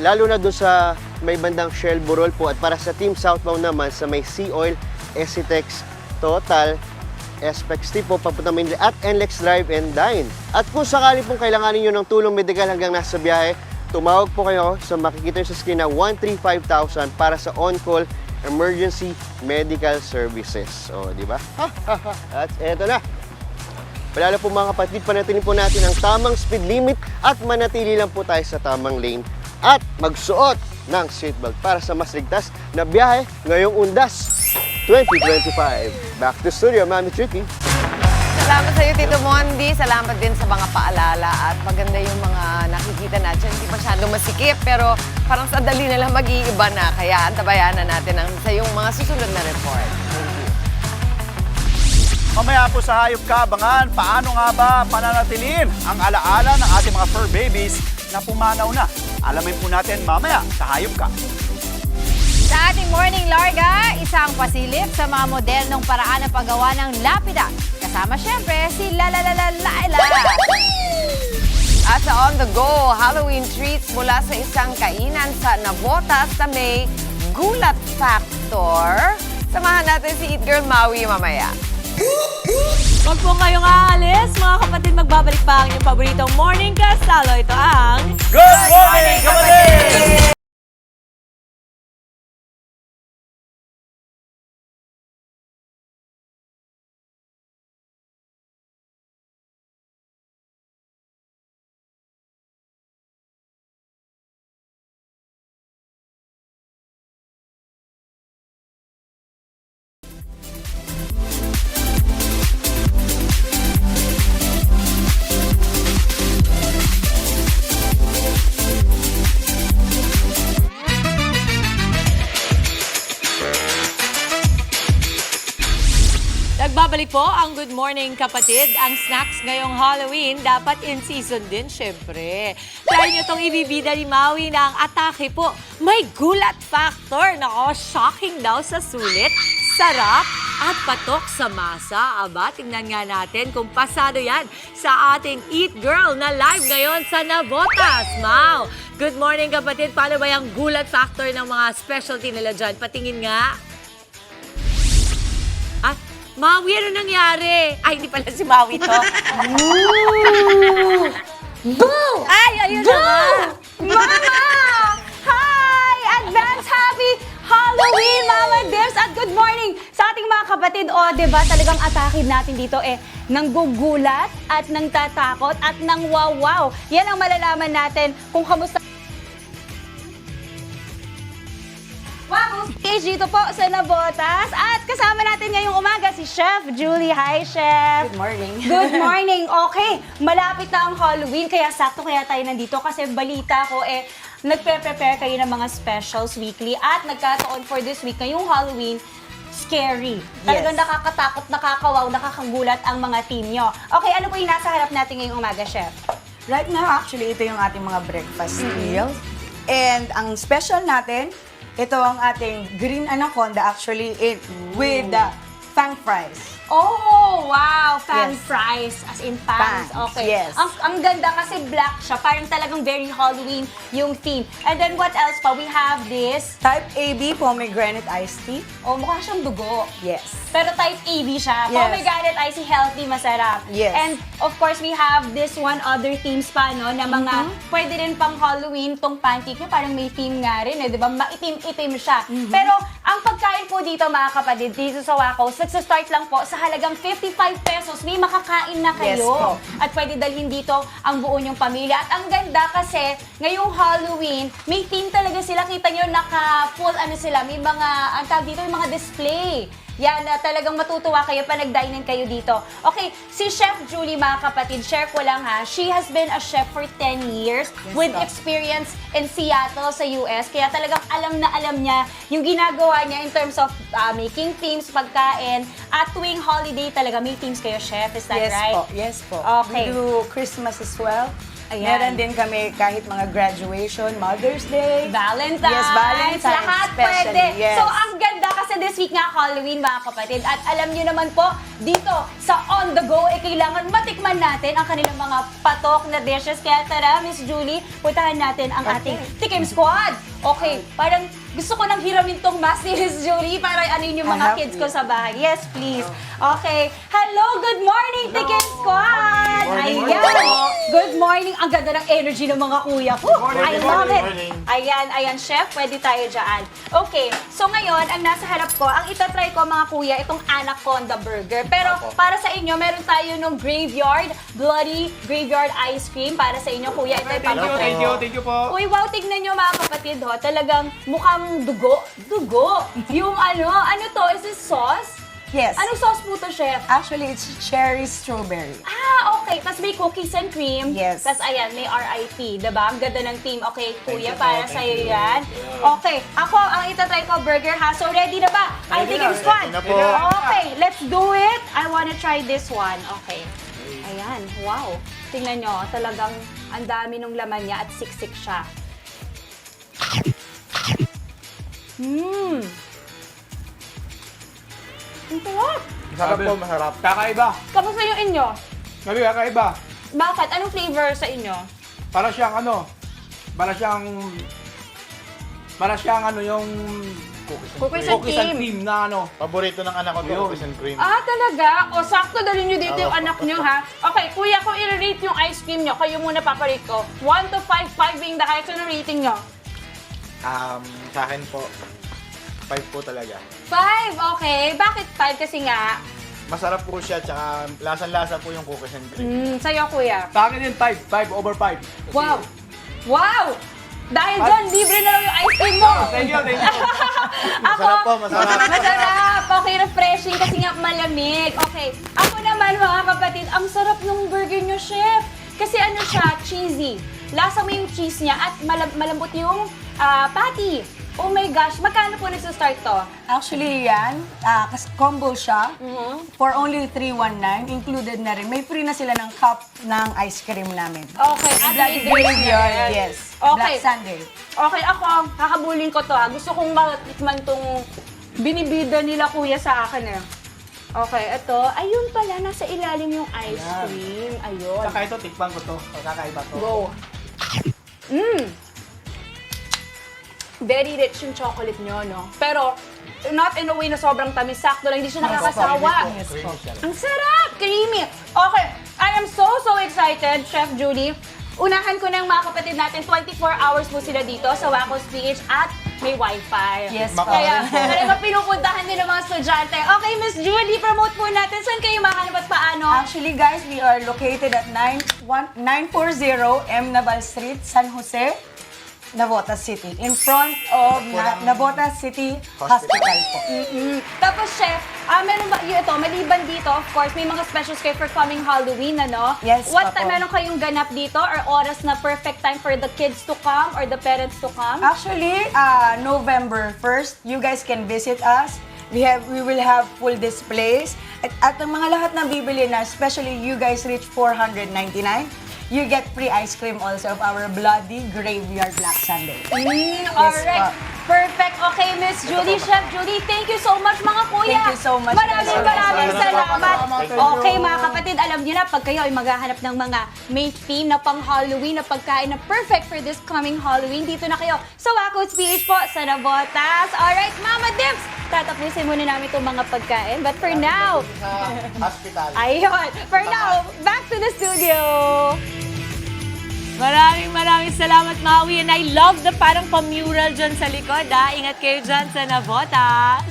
Lalo na doon sa may bandang Shell Burol po. At para sa Team Southbound naman sa may Sea Oil, SCTEX, Total, SPEX po, papunta Manila at NLEX Drive and Dine. At kung sakali pong kailangan niyo ng tulong medikal hanggang nasa biyahe, tumawag po kayo sa makikita nyo sa screen na 135,000 para sa on-call emergency medical services. O, di ba? At eto na. Palala po mga kapatid, panatilin po natin ang tamang speed limit at manatili lang po tayo sa tamang lane at magsuot ng seatbelt para sa mas ligtas na biyahe ngayong undas 2025. Back to studio, Mami Tricky. Salamat sa iyo, Tito Mondi. Salamat din sa mga paalala at maganda yung mga nakikita natin. Hindi masyado masikip pero parang sa dali na lang mag-iiba na. Kaya antabayan na natin sa yung mga susunod na report. Thank you. Mamaya po sa Hayop Kabangan, paano nga ba pananatilin ang alaala ng ating mga fur babies na pumanaw na? Alamin po natin mamaya sa Hayop Ka. Sa ating morning larga, isang pasilip sa mga modernong paraan ng paggawa ng lapida. Kasama syempre si Laila. At sa On The Go, Halloween treats mula sa isang kainan sa Navotas na may gulat factor. Samahan natin si Eat Girl Maui mamaya. Huwag po kayong aalis, mga kapatid, magbabalik pa ang inyong paboritong morning kasalo. Ito ang Good Morning Kapatid! Nagbabalik po ang Good Morning Kapatid. Ang snacks ngayong Halloween, dapat in season din, syempre. Try nyo itong ibibida ni Maui na ang atake po. May gulat factor. Nako, shocking daw sa sulit, sarap, at patok sa masa. Aba, tingnan nga natin kung pasado yan sa ating Eat Girl na live ngayon sa Navotas. Mau, good morning kapatid. Paano ba yung gulat factor ng mga specialty nila dyan? Patingin nga. At Maui, ano nangyari? Ay, hindi pala si Maui to. Boo! Ay, ayun na nga. Mama! Hi! Advance Happy Halloween, Mama Bears! At good morning sa ating mga kapatid. O, diba talagang atake natin dito nanggugulat at nang tatakot at nang wow-wow. Yan ang malalaman natin kung kamusta. Wow! Stage dito po sa Navotas. At kasama natin ngayong umaga si Chef Julie. Hi, Chef! Good morning. Good morning! Okay, malapit na ang Halloween, kaya sakto kaya tayo nandito kasi balita ko nagpe-prepare kayo ng mga specials weekly at nagkataon for this week ngayong Halloween, scary. Talagang nakakatakot, nakakawaw, nakakagulat ang mga team nyo. Okay, ano po yung nasa harap natin ngayong umaga, Chef? Right now, actually, ito yung ating mga breakfast meals. And ang special natin, ito ang ating green anaconda actually with fang fries. Oh, wow! Fan Yes. fries, as in fans. Fans, Okay. yes. Ang ganda kasi black siya. Parang talagang very Halloween yung theme. And then what else pa? We have this. Type AB, pomegranate iced tea. Oh, mukha siyang dugo. Yes. Pero type AB siya. Yes. Pomegranate icy, healthy, masarap. Yes. And of course, we have this one other themes pa, no? Na mga pwede rin pang Halloween tong pancake niya. Parang may theme nga rin, eh, di ba? Maitim-itim siya. Pero ang pagkain po dito, mga kapatid, dito sa Wacos, nagsa-start lang po sa halagang 55 pesos. May makakain na kayo. Yes po. At pwede dalhin dito ang buo niyong pamilya. At ang ganda kasi, ngayong Halloween, may theme talaga sila. Kita niyo, naka-full ano sila. May mga, ang tawag dito, yung mga display. Yan, talagang matutuwa kayo pa nag-dine-in kayo dito. Okay, si Chef Julie, mga kapatid, share ko lang ha, she has been a chef for 10 years with experience in Seattle sa US. Kaya talagang alam na alam niya yung ginagawa niya in terms of making themes, pagkain. At tuwing holiday talaga, may themes kayo, Chef. Is that Yes right? po, yes po. Okay. We do Christmas as well. Ayan. Meron din kami kahit mga graduation, Mother's Day. Valentine's. Yes, Valentine's. Lahat especially, pwede. yes. So, ang ganda kasi this week nga Halloween, mga kapatid. At alam nyo naman po, dito sa On The Go, kailangan matikman natin ang kanilang mga patok na dishes. Kaya tara, Miss Julie, puntahan natin ang ating Tikim Squad. Okay, parang gusto ko nang hiramin tong mask ni Miss Julie para ano yung mga kids ko sa bahay. Yes, please. Okay. Hello, good morning, Tikim Squad! Ayan. Good morning. Ang ganda ng energy ng mga kuya ko. I love it. Ayan, chef, pwede tayo dyan. Okay, so ngayon, ang nasa harap ko, ang itatry ko mga kuya, itong Anaconda Burger. Pero para sa inyo, meron tayo nung bloody graveyard ice cream para sa inyo, kuya. Ito Thank you po. Uy, wow, tignan nyo mga kapatid, ho. Talagang mukhang dugo. Yung ano to, is this sauce? Yes. Anong sauce po to, chef? Actually, it's cherry strawberry. Okay. Tapos may cookies and cream. Yes. Tapos ayan, may RIP. Diba? Ang ganda ng team. Okay, kuya, para sa'yo yan. Okay. Ako, ang itatry ko, burger ha. So, ready na ba? Ang Tikim Squad. Okay, let's do it. I wanna try this one. Okay. Ayan, wow. Tingnan nyo, talagang ang dami nung laman niya at siksik siya. Ang sarap. Masarap po, masarap. Kakaiba. Kamusta yung inyo? Sabi, kakaiba. Bakit? Anong flavor sa inyo? Para siyang yung Cookies and cream. na Paborito ng anak ko to, cookies and cream. Talaga? O, sakto dalhin nyo dito yung anak nyo, ha? Okay, kuya, kung i-rate yung ice cream nyo, kayo muna paparate ko. 1 to 5, 5 being the highest, ano rating nyo? Sa akin po, 5 po talaga. 5, okay. Bakit 5? Kasi nga, Masarap po siya, tsaka lasang-lasa po yung cookies and cream. sa'yo, kuya. Sa akin yun, 5 over 5. Wow! Wow! Dahil dyan, libre na lang yung ice cream mo! Thank you. Masarap po, masarap. Masarap! Okay, refreshing kasi nga malamig. Okay, ako naman mga kapatid, ang sarap ng burger nyo, chef. Kasi ano siya, cheesy. Lasa mo yung cheese niya at malambot yung patty. Oh my gosh, magkano po nagsa-start to? Actually, yan, combo siya. For only $319, included na rin. May free na sila ng cup ng ice cream namin. Okay, at Bloody may drinks Graveyard, na rin. yes. Okay. Black Sunday. Okay, ako, kakabulin ko to ha. Gusto kong matikman tong binibida nila kuya sa akin eh. Okay, ito. Ayun pala, nasa ilalim yung ice cream. Ayun. Saka ito, tikpan ko to. Kakaiba to. Go. Very rich yung chocolate nyo, no? Pero, not in a way na sobrang tamis. Sakto lang, hindi siya nakakasawa. Ang sarap! Creamy! Okay, I am so excited, Chef Julie. Unahan ko ng mga kapatid natin, 24 hours po sila dito sa Wacos PH at may wifi. Yes po. Kaya talaga pinupuntahan din ng mga estudyante. Okay, Miss Julie, promote po natin. Saan kayo mahanap at paano? Actually, guys, we are located at 940 M. Naval Street, San Jose, Navotas City. In front of Navotas City Hospital po. Tapos, Chef, meron ba ito, maliban dito, of course, may mga specials kayo for coming Halloween, ano? Yes, What Papo. time meron kayong ganap dito or oras na perfect time for the kids to come or the parents to come? Actually, November 1st, you guys can visit us. We will have full displays. At ang mga lahat na bibili na, especially you guys reach $499, you get free ice cream also of our Bloody Graveyard Black Sunday. Alright. Perfect. Okay, Miss Julie, Chef Julie, thank you so much mga kuya. Thank you so much. Maraming salamat. Thank you. Okay mga kapatid, alam niyo na pag kayo ay maghahanap ng mga may theme na pang Halloween na pagkain na perfect for this coming Halloween, dito na kayo sa Waco's PH po sa Navotas. Alright, Mama Dips, tatapusin muna namin itong mga pagkain. But for now, Hospital. ayun, for now, back to the studio. Maraming salamat, Maui. And I love the parang pa-mural dyan sa likod, ha? Ingat kayo dyan sa Navotas.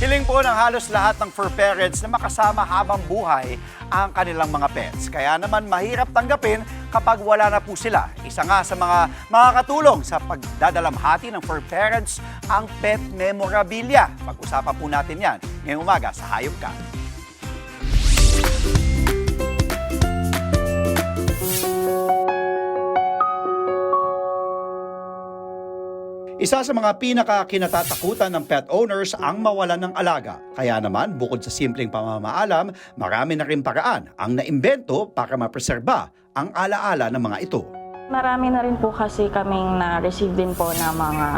Hiling po ng halos lahat ng fur parents na makasama habang buhay ang kanilang mga pets. Kaya naman mahirap tanggapin kapag wala na po sila. Isa nga sa mga makakatulong sa pagdadalamhati ng fur parents ang pet memorabilia. Pag-usapan po natin yan ngayong umaga sa Hayop Ka. Isa sa mga pinaka-kinatatakutan ng pet owners ang mawalan ng alaga. Kaya naman, bukod sa simpleng pamamaalam, marami na rin paraan ang naimbento para mapreserba ang alaala ng mga ito. Marami na rin po kasi kaming na-receive din po na mga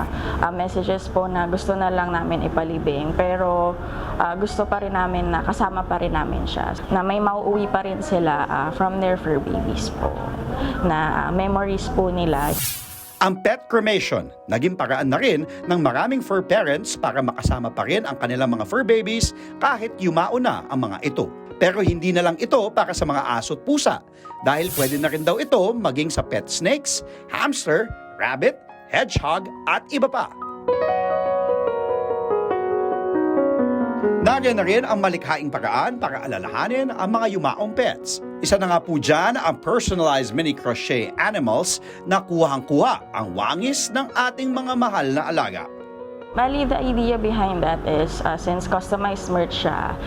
messages po na gusto na lang namin ipalibing. Pero gusto pa rin namin na kasama pa rin namin siya. Na may mauuwi pa rin sila from their fur babies po. Na memories po nila. Ang pet cremation, naging paraan na rin ng maraming fur parents para makasama pa rin ang kanilang mga fur babies kahit yumao na ang mga ito. Pero hindi na lang ito para sa mga aso at pusa dahil pwede na rin daw ito maging sa pet snakes, hamster, rabbit, hedgehog at iba pa. Nagyan na rin ang malikhaing paraan para alalahanin ang mga yumaong pets. Isa na nga po dyan ang personalized mini crochet animals na kuhang-kuha ang wangis ng ating mga mahal na alaga. Bali, the idea behind that is, since customized merch siya,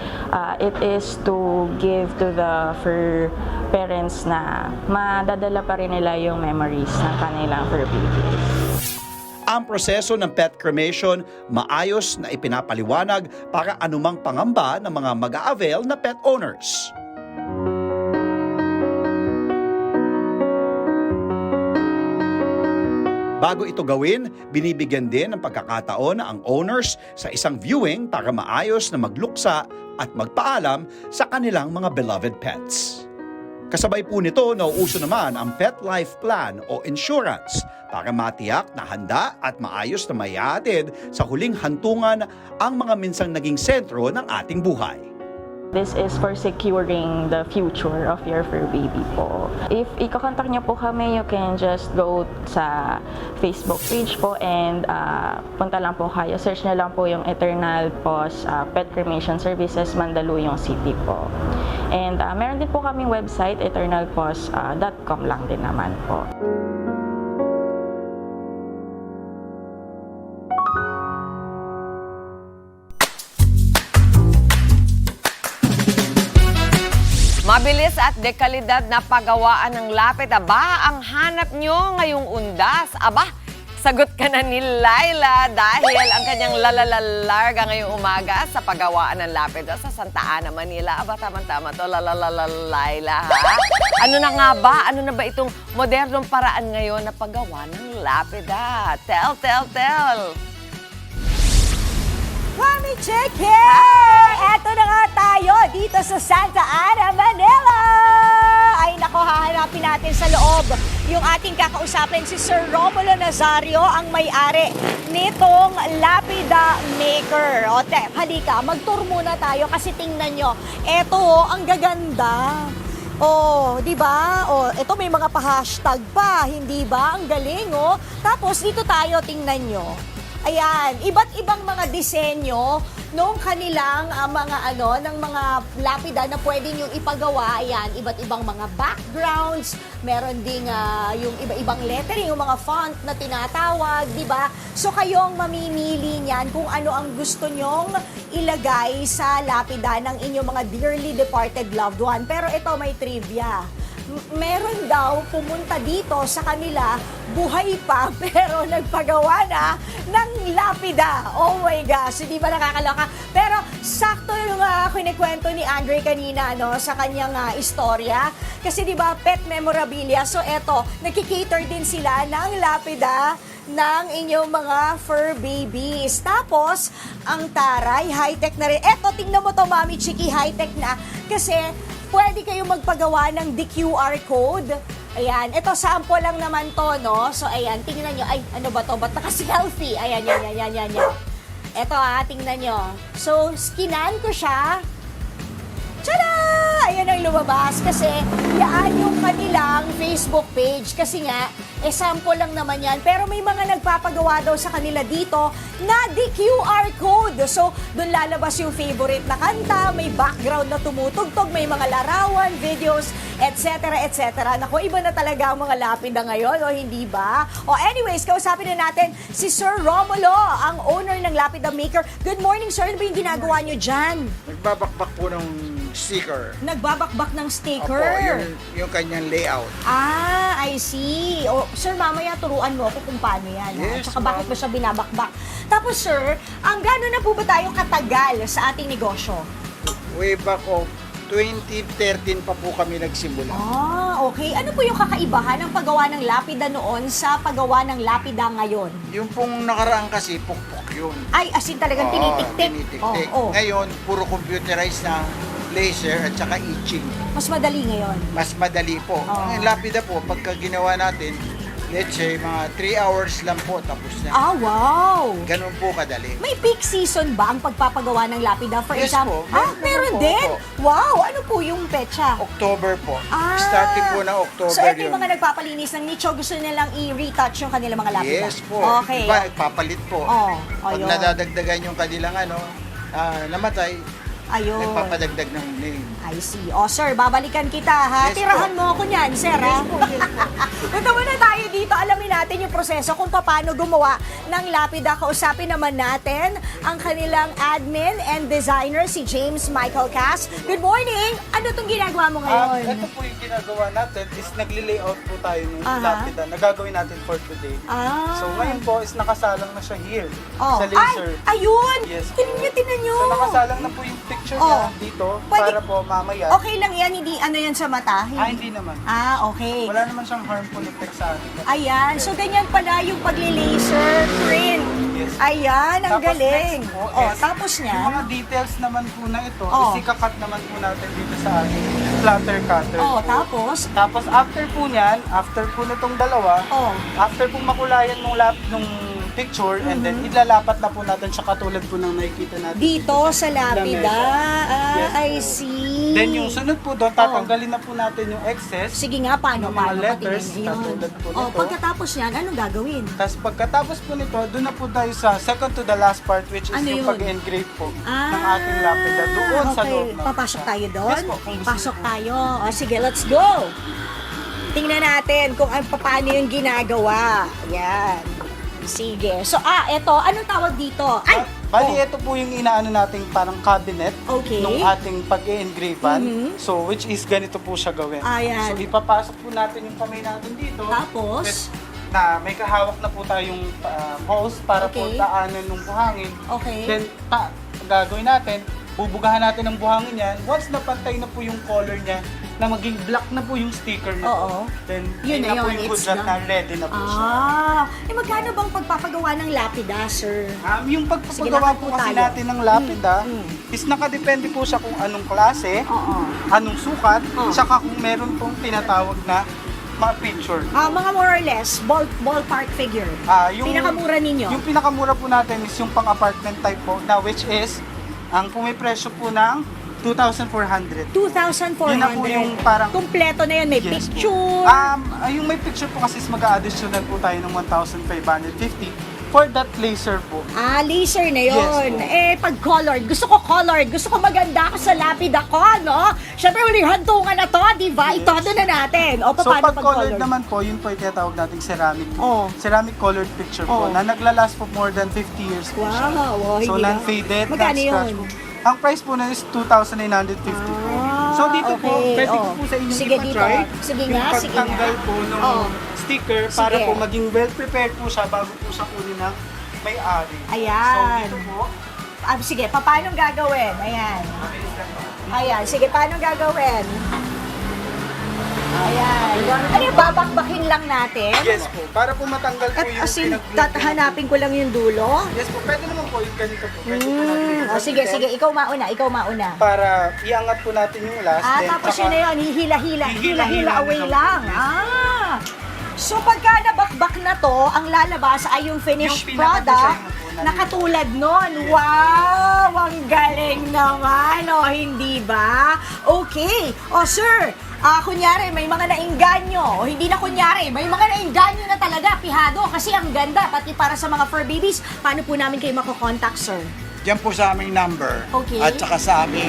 it is to give to the fur parents na madadala pa rin nila yung memories ng kanilang fur babies. Ang proseso ng pet cremation maayos na ipinapaliwanag para anumang pangamba ng mga mag-a-avail na pet owners. Bago ito gawin, binibigyan din ng pagkakataon ang owners sa isang viewing para maayos na magluksa at magpaalam sa kanilang mga beloved pets. Kasabay po nito, nauuso naman ang Pet Life Plan o insurance para matiyak na handa at maayos na maihatid sa huling hantungan ang mga minsang naging sentro ng ating buhay. This is for securing the future of your fur baby po. If ikakontak niyo po kami, you can just go sa Facebook page po and punta lang po kayo. Search niyo lang po yung Eternal Paws Pet Cremation Services, Mandaluyong City po. And meron din po kaming website, eternalpaws.com lang din naman po. Mabilis at dekalidad na pagawaan ng lapid. Aba, ang hanap nyo ngayong undas. Aba, sagot ka na ni Laila dahil ang kanyang lalalalarga ngayong umaga sa pagawaan ng lapid sa Santa Ana, Manila. Aba, tama-tama to, Laila, ha? Ano na nga ba? Ano na ba itong modernong paraan ngayon na paggawa ng lapid, ha? Tell. Mami Cheque! Eto na nga tayo dito sa Santa Ana, Manila! Ay nako, hahanapin natin sa loob yung ating kakausapin si Sir Romulo Nazario, ang may-ari nitong Lapida Maker. O, halika, mag-tour muna tayo kasi tingnan nyo. Eto, ang gaganda. Oh, di ba? Oh, ito may mga pa-hashtag pa, hindi ba? Ang galing, oh. Tapos dito tayo, tingnan nyo. Ayan, iba't ibang mga disenyo nung kanilang ng mga lapida na pwede nyo ipagawa. Ayan, iba't ibang mga backgrounds, meron ding yung iba-ibang lettering, yung mga font na tinatawag, di ba? So kayong mamimili niyan kung ano ang gusto nyong ilagay sa lapida ng inyong mga dearly departed loved one. Pero ito may trivia. meron daw pumunta dito sa kanila, buhay pa, pero nagpagawa na ng lapida. Oh my gosh, hindi ba nakakaloka? Pero sakto yung kinikwento ni Andre kanina sa kanyang istorya. Kasi di ba, pet memorabilia. So eto, nakikater din sila ng lapida ng inyong mga fur babies. Tapos, ang taray, high-tech na rin. Eto, tingnan mo to, Mami Chiki, high-tech na. Kasi, pwede kayo magpagawa ng QR code. Ayan, ito sample lang naman to, no? So, ayan, tingnan nyo. Ay, ano ba to? Ba't naka-selfie? Ayan, yan. Ito tingnan nyo. So, skinan ko siya. Tada! Ayan ang lumabas kasi yan yung kanilang Facebook page. Kasi nga, sample lang naman yan. Pero may mga nagpapagawa daw sa kanila dito na di QR code. So, doon lalabas yung favorite na kanta, may background na tumutugtog, may mga larawan, videos, etc. Naku, iba na talaga ang mga lapida ngayon, o hindi ba? O anyways, kausapin na natin si Sir Romulo, ang owner ng Lapida Maker. Good morning, sir. Ano ba yung ginagawa nyo dyan? Nagbabakbak po ng sticker. Nagbabakbak ng sticker? Opo, yung kanyang layout. I see. O, sir, mamaya turuan mo ako kung paano yan. Yes, Tsaka bakit ba siya binabakbak? Tapos, sir, ang gano'n na po ba tayo katagal sa ating negosyo? Way back of 2013 pa po kami nagsimula. Okay. Ano po yung kakaibahan ng paggawa ng lapida noon sa paggawa ng lapida ngayon? Yung pong nakaraan kasi, pukpok yun. Ay, asin talagang tinitik-tik. Tinitik-tik. Oo. Ngayon, puro computerized na laser at saka etching. Mas madali ngayon. Mas madali po. Ang lapida po, pagka ginawa natin, let's say, mga 3 hours lang po, tapos na. Wow! Ganun po kadali. May peak season ba ang pagpapagawa ng lapida? For Yes example, po. Meron po, din? po. Wow! Ano po yung petsa? October po. Starting po ng October So, ito yun. yung mga nagpapalinis ng nicho, gusto nilang i-retouch yung kanilang mga lapida? Yes po. Okay. Iba, nagpapalit po. Pag ayun. nadadagdagan yung kanilang namatay, Ayun. nagpapadagdag ng name. I see. O, sir, babalikan kita, ha? Yes, Tirahan po. mo ako niyan, sir, ha? Punta muna tayo dito. Alamin natin yung proseso kung paano gumawa ng lapida. Kausapin naman natin ang kanilang admin and designer, si James Michael Cass. Good morning! Ano itong ginagawa mo ngayon? Ito po yung ginagawa natin is nagli-layout po tayo ng Aha. lapida na gagawin natin for today. So ngayon po is nakasalang na siya here sa laser. Ay, ayun! Yes po. Tinan nyo! So nakasalang na po yung picture niya dito para po mamaya. Okay lang yan, hindi ano yan sa mata? Hindi naman. Okay. Wala naman siyang harmful effect sa atin. Ayan, so ganyan pala yung pagli-laser print. Yes. Ayan, ang Tapos galing. next po is, Tapos niyan? yung mga details naman po na ito, Oh. is ikakat naman po natin dito sa ating platter cutter. Tapos? Tapos after po niyan, after po nitong dalawa, after po makulayan nung picture, and then ilalapat na po natin siya katulad po ng nakikita natin. Dito sa lapida. Yes I po. see. Then yung sunod po doon, tatanggalin na po natin yung excess. Sige nga, paano? Ng mga letters, katulad po nito. Pagkatapos niyan, anong gagawin? Tapos pagkatapos po nito, doon na po tayo sa second to the last part, which is Ano yung yun? pag-engrave po ng ating lapida doon sa loob. ng- Papasok tayo doon? Yes po, kung gusto Pasok tayo. O, sige, let's go. Tingnan natin kung paano yung ginagawa. Ayan. Sige. So, eto. Anong tawag dito? Ay! Bali, ito po yung inaano nating parang cabinet Okay. ng ating pag-e-engravean. So, which is ganito po siya gawin. Ayan. So, ipapasok po natin yung kamay natin dito. Tapos? Na may kahawak na po tayong hose para po daanan ng buhangin. Okay. Then, gagawin natin, bubugahan natin ang buhangin yan. Once napantay na po yung color niya, na maging black na po yung sticker na po. Then, Yun na po yun, yung it's good na done. ready na po siya. Magkano bang pagpapagawa ng lapida, sir? Yung pagpapagawa po kasi natin ng lapida is nakadepende po siya kung anong klase, anong sukat, saka kung meron pong tinatawag na mga picture. Mga more or less, ballpark figure. Pinakamura ninyo? Yung pinakamura po natin is yung pang-apartment type po, na which is, ang pumipresyo po ng 2,400. 2,400? Yun na po yung parang... Kumpleto na yun, may picture. Yung may picture po kasi is mag-a-additional po tayo ng 1,550 for that laser po. Laser na yun. Yes, Pag colored, gusto ko colored, gusto ko maganda ako sa lapida ko, no? Siyempre, huling hantungan na to, di ba? Yes. Ito na natin. O, So paano pag colored naman po, yun po yung tinatawag nating ceramic. Ceramic colored picture po, Oh. na naglalast po more than 50 years po siya. Wow, So hindi non-faded, Magkano non-scratch yun? po. Ang price po na is 2,950 po. So dito po, okay, pwede ko po sa inyo Sige dito. ipa-try Sige yung nga, sige nga. pagtanggal po ng sticker para Sige. po maging well-prepared po siya bago po siya kunin ng may-ari. Ayan. So dito po, Sige, paano gagawin? Ayan. Ayan, sige, paano gagawin? Ayan. Ano yung babakbakin lang natin? yes po, para po matanggal po yung Hanapin ko lang yung dulo? Yes po, pwede naman po yung ganito po. Pwede po natin Sige, sige, ikaw mauna. para iangat po natin yung last. then Tapos saka- yun na yun, hihila-hila Hihila-hila away na lang. lang. So pagka nabakbak na to, ang lalabas ay yung finished Yung pinaka-design product na po na katulad nun. Wow! Ang galing naman, hindi ba? Okay. Sir, kunyari, may mga nainganyo. O hindi na kunyari, may mga nainganyo na talaga, pihado. Kasi ang ganda, pati para sa mga fur babies. Paano po namin kayo makokontakt, sir? Diyan po sa aming number. Okay. At saka sa aming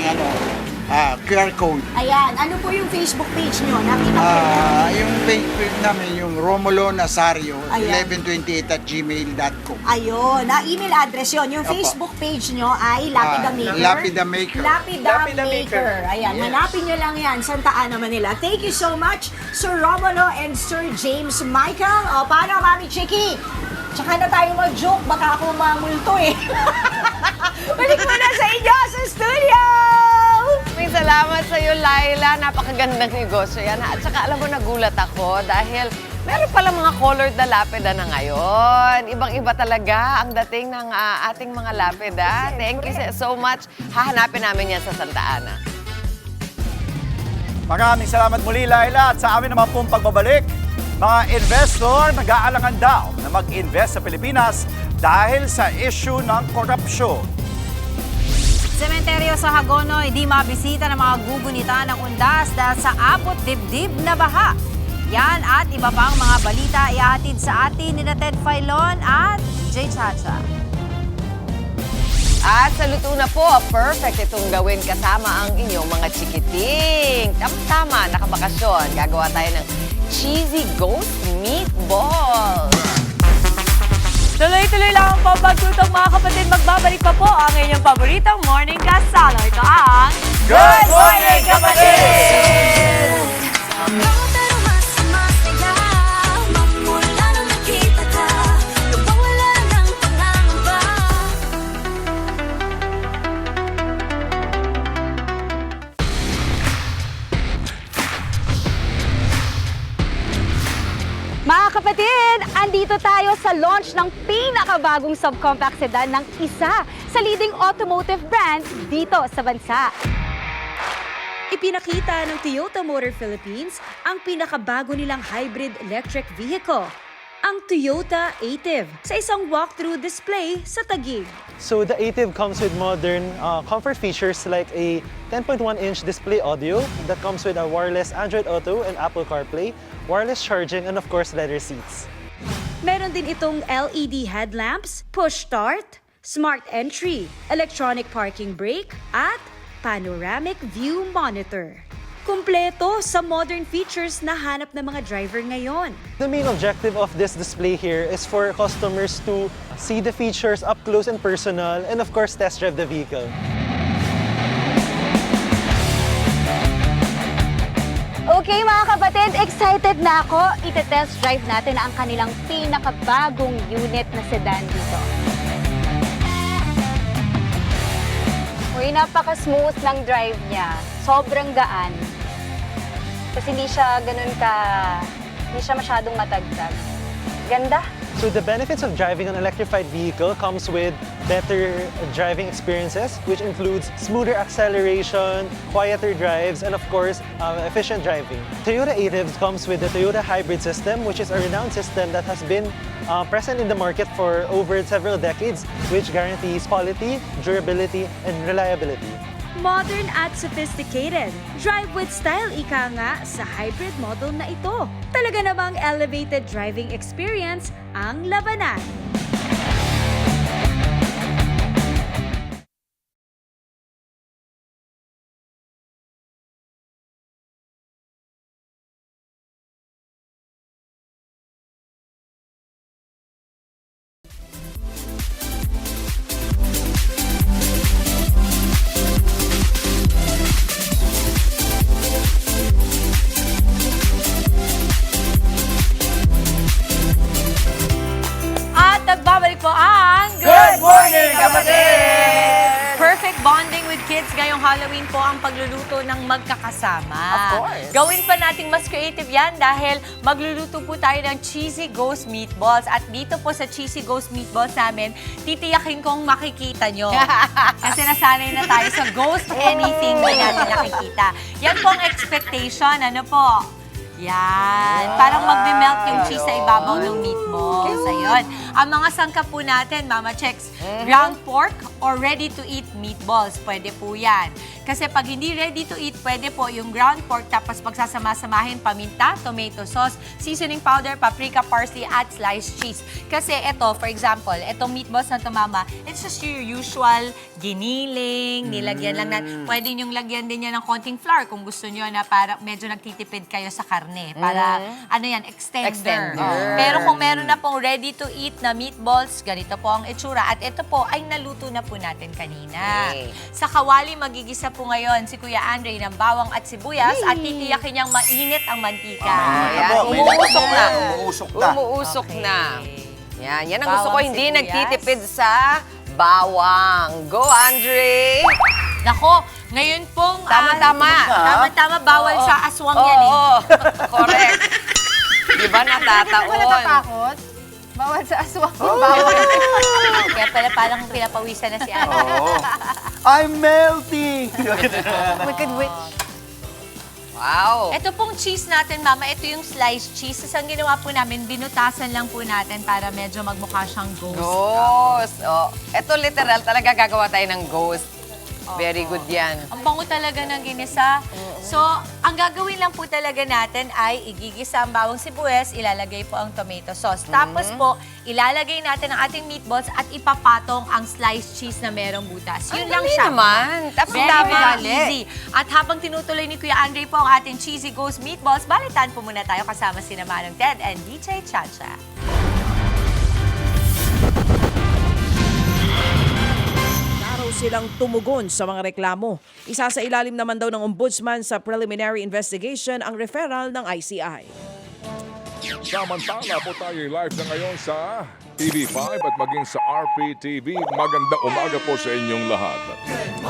QR code. Ayan, ano po yung Facebook page nyo? Nakita ko yun. Yung Facebook namin, yung Romulo Nazario, Ayan. 1128@gmail.com. Ayun, email address yun. Yung Opo. Facebook page nyo ay Lapida Maker. Lapida Maker. Lapida Maker. Ayan, Yes. hanapin nyo lang yan. Santa Ana, Manila. Thank you so much, Sir Romulo and Sir James Michael. Paano, Mami Chiki? Tsaka na tayo mag-joke. Baka ako mamulto eh. Balik muna sa inyo sa studio! Maraming salamat sa iyo, Laila. Napakagandang negosyo yan. At saka alam mo, nagulat ako dahil meron palang mga colored na lapida na ngayon. Ibang-iba talaga ang dating ng ating mga lapida. Thank you so much. Hahanapin namin yan sa Santa Ana. Maraming salamat muli, Laila. At sa amin naman pong pagbabalik, mga investor nag-aalangan daw na mag-invest sa Pilipinas dahil sa issue ng korupsyon. Sementeryo sa Hagonoy, di mabisita ng mga gugunita ng undas dahil sa apot dibdib na baha. Yan at iba pang mga balita ihatid sa atin ni Ted Filon at Jay Chacha. At sa luto na po, perfect itong gawin kasama ang inyong mga chikiting. Tama-tama, nakabakasyon. Gagawa tayo ng cheesy ghost meatballs. Tuloy-tuloy lang ang pagtutong mga kapatid. Magbabalik pa po ang inyong paboritong morning kasalo. Ito ang Good Morning, Kapatid! Mga kapatid, andito tayo sa launch ng pinakabagong subcompact sedan ng isa sa leading automotive brands dito sa bansa. Ipinakita ng Toyota Motor Philippines ang pinakabago nilang hybrid electric vehicle, ang Toyota Ative, sa isang walkthrough display sa Taguig. So the Ative comes with modern comfort features like a 10.1-inch display audio that comes with a wireless Android Auto and Apple CarPlay, wireless charging, and of course, leather seats. Meron din itong LED headlamps, push start, smart entry, electronic parking brake, at panoramic view monitor. Kumpleto sa modern features na hanap ng mga driver ngayon. The main objective of this display here is for customers to see the features up close and personal, and of course, test drive the vehicle. Okay mga kapatid, excited na ako. Ite-test drive natin ang kanilang pinakabagong unit na sedan dito. Uy, napaka-smooth ng drive niya. Sobrang gaan. Kasi hindi siya masyadong matagtag. Ganda. So the benefits of driving an electrified vehicle comes with better driving experiences, which includes smoother acceleration, quieter drives, and of course, efficient driving. Toyota Ative comes with the Toyota Hybrid System, which is a renowned system that has been present in the market for over several decades, which guarantees quality, durability, and reliability. Modern at sophisticated. Drive with style ika nga sa hybrid model na ito. Talaga namang elevated driving experience ang labanan. ngayong Halloween po ang pagluluto ng magkakasama. Of course. Gawin pa nating mas creative yan dahil magluluto po tayo ng Cheesy Ghost Meatballs. At dito po sa Cheesy Ghost Meatballs namin, titiyakin kong makikita nyo. Kasi nasanay na tayo sa ghost anything na natin nakikita. Yan po ang expectation. Ano po? Yan. Parang magbe-melt yung cheese sa ibabaw ng meatballs. Ayun. Ang mga sangkap po natin, Mama Checks, ground pork or ready-to-eat meatballs. Pwede po yan. Kasi pag hindi ready-to-eat, pwede po yung ground pork tapos pagsasama-samahin paminta, tomato sauce, seasoning powder, paprika, parsley, at sliced cheese. Kasi ito, for example, itong meatballs na to, Mama, it's just your usual giniling, nilagyan lang natin. Pwede nyong lagyan din yan ng konting flour kung gusto nyo na para medyo nagtitipid kayo sa karne. Para, ano yan, extender. Pero kung meron na pong ready-to-eat na meatballs, ganito po ang itsura. At ito po ay naluto na po natin kanina. Sa kawali, magigisa po ngayon si Kuya Andre ng bawang at sibuyas at titiyakin niyang mainit ang mantika. Umuusok na. Umuusok na. Umuusok na. Yan ang Bawang, gusto ko, hindi sibuyas. nagtitipid sa bawang. Go, Andre! Nako, ngayon pong... Tama-tama. Tama-tama, bawal sa aswang yan eh. Oo, correct. Di ba natataon? Hindi ka natatakot? Bawal sa aswang. Bawal. Kaya pala parang pinapawisan na si Ate. I'm melting! Wicked Witch. Wow! Ito pong cheese natin, Mama, ito yung sliced cheese. So, ang ginawa po namin, binutasan lang po natin para medyo magmukha siyang ghost. Ghost. Oh, ito literal, talaga gagawa tayo ng ghost. Very good yan. Ang bango talaga ng ginisa. So, ang gagawin lang po talaga natin ay igigisa ang bawang sibuyas, ilalagay po ang tomato sauce. Tapos po, ilalagay natin ang ating meatballs at ipapatong ang sliced cheese na merong butas. Yun lang siya. naman. Tapos Very, dami-dami. very easy. At habang tinutuloy ni Kuya Andre po ang ating Cheesy Ghost Meatballs, balitan po muna tayo kasama si Manong Ted and DJ Chacha. Silang tumugon sa mga reklamo. Isa sa ilalim naman daw ng ombudsman sa preliminary investigation ang referral ng ICI. Samantala po tayo live na ngayon sa TV5 at maging sa RPTV. Maganda umaga po sa inyong lahat.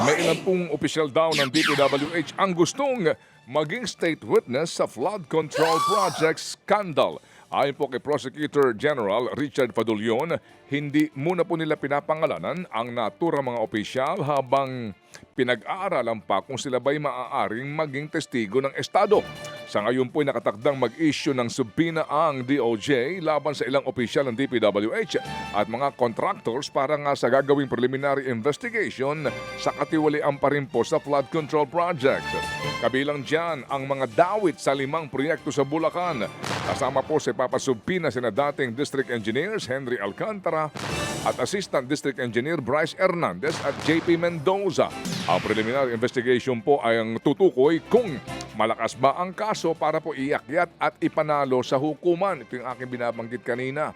May ilan pong opisyal daw ng DPWH ang gustong maging state witness sa flood control project scandal. Ayon po kay Prosecutor General Richard Fadulyon, hindi muna po nila pinapangalanan ang naturang mga opisyal habang pinag-aaralan pa kung sila ba'y maaaring maging testigo ng Estado. Sa ngayon po'y nakatakdang mag-issue ng subpoena ang DOJ laban sa ilang opisyal ng DPWH at mga contractors para nga sa gagawing preliminary investigation sa katiwalian pa rin po sa flood control project. Kabilang dyan ang mga dawit sa 5 proyekto sa Bulacan. Kasama po si papasubpoena sina dating District Engineers Henry Alcantara at Assistant District Engineer Bryce Hernandez at JP Mendoza. Ang preliminary investigation po ay ang tutukoy kung malakas ba ang kaso para po iakyat at ipanalo sa hukuman. Ito yung aking binabanggit kanina.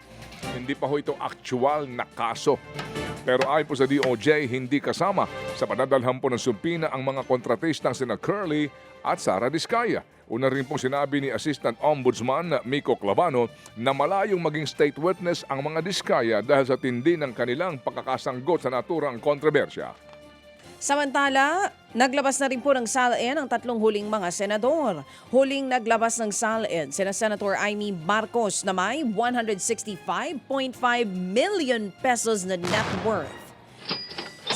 Hindi pa ho ito actual na kaso. Pero ayon po sa DOJ, hindi kasama sa panadalhan po ng subpoena ang mga kontratistang sina Curly at Sara Diskaya. Una rin pong sinabi ni Assistant Ombudsman Miko Clavano na malayong maging state witness ang mga Diskaya dahil sa tindi ng kanilang pagkakasanggot sa naturang kontrobersya. Samantala, naglabas na rin po ng SALN ang 3 huling mga senador. Huling naglabas ng SALN sina Senator Amy Marcos na may 165.5 million pesos na net worth.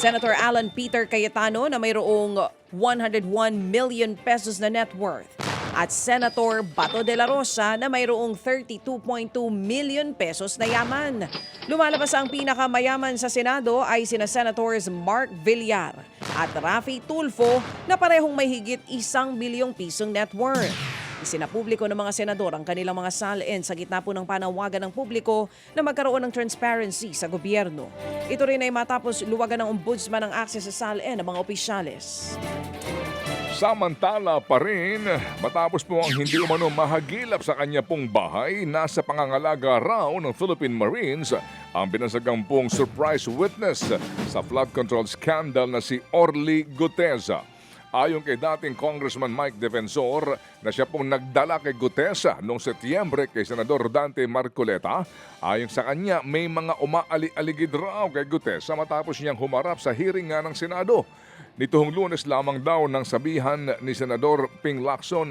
Senator Alan Peter Cayetano na mayroong 101 million pesos na net worth. At Senator Bato de la Rosa na mayroong 32.2 million pesos na yaman. Lumalabas ang pinakamayaman sa Senado ay sina Senators Mark Villar at Raffy Tulfo na parehong may higit 1 bilyong pisong net worth. Isinapubliko ng mga senador ang kanilang mga SALN sa gitna po ng panawagan ng publiko na magkaroon ng transparency sa gobyerno. Ito rin ay matapos luwagan ng ombudsman ang access sa SALN ng mga opisyales. Samantala pa rin, matapos po ang hindi umano mahagilap sa kanya pong bahay, nasa pangangalaga raw ng Philippine Marines ang binansagang pong surprise witness sa flood control scandal na si Orly Guteza. Ayon kay dating Congressman Mike Defensor na siya pong nagdala kay Gutesa noong Setyembre kay Senador Dante Marcoleta, ayon sa kanya may mga umaali-aligid raw kay Gutesa matapos niyang humarap sa hearing nga ng Senado. Nitong Lunes lamang daw nang sabihin ni Senador Ping Lacson